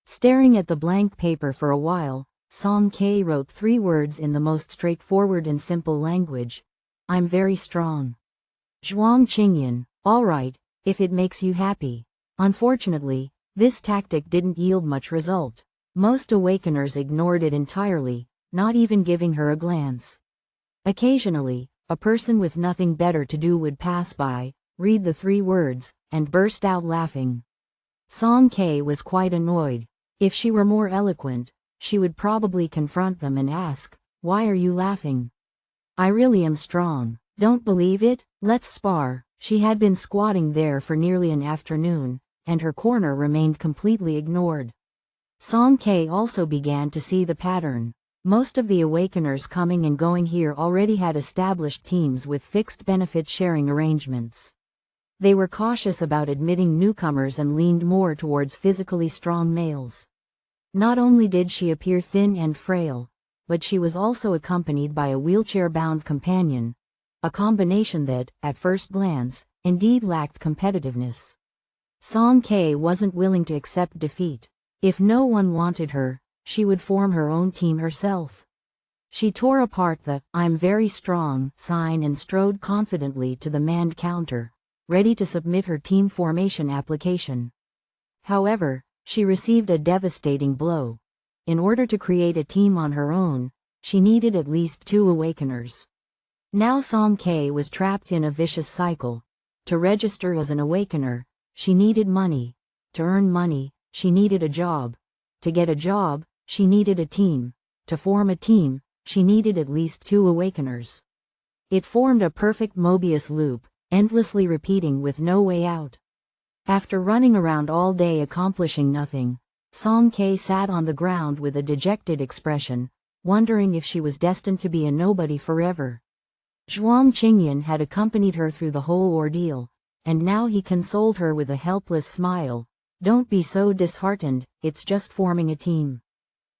Staring at the blank paper for a while, Song K wrote 3 words in the most straightforward and simple language. "I'm very strong." Zhuang Qingyan, "All right, if it makes you happy." Unfortunately, this tactic didn't yield much result. Most awakeners ignored it entirely, not even giving her a glance. Occasionally, a person with nothing better to do would pass by, read the 3 words, and burst out laughing. Song K was quite annoyed. If she were more eloquent, she would probably confront them and ask, "Why are you laughing? I really am strong. Don't believe it? Let's spar." She had been squatting there for nearly an afternoon, and her corner remained completely ignored. Song K also began to see the pattern. Most of the awakeners coming and going here already had established teams with fixed benefit sharing arrangements. They were cautious about admitting newcomers and leaned more towards physically strong males. Not only did she appear thin and frail, but she was also accompanied by a wheelchair-bound companion, a combination that, at first glance, indeed lacked competitiveness. Song K wasn't willing to accept defeat. If no one wanted her, she would form her own team herself. She tore apart the "I'm very strong" sign and strode confidently to the manned counter, ready to submit her team formation application. However, she received a devastating blow. In order to create a team on her own, she needed at least 2 awakeners. Now Song K was trapped in a vicious cycle. To register as an awakener, she needed money. To earn money, she needed a job. To get a job, she needed a team. To form a team, she needed at least 2 awakeners. It formed a perfect Mobius loop, endlessly repeating with no way out. After running around all day accomplishing nothing, Song K sat on the ground with a dejected expression, wondering if she was destined to be a nobody forever. Zhuang Qingyan had accompanied her through the whole ordeal, and now he consoled her with a helpless smile. "Don't be so disheartened, it's just forming a team."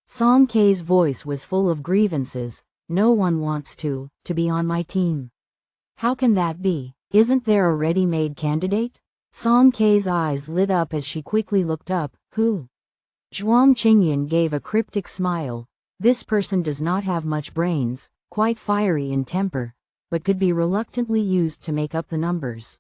Song K's voice was full of grievances. "No one wants to be on my team." "How can that be? Isn't there a ready-made candidate?" Song K's eyes lit up as she quickly looked up. "Who?" Zhuang Qingyan gave a cryptic smile. "This person does not have much brains, quite fiery in temper, but could be reluctantly used to make up the numbers."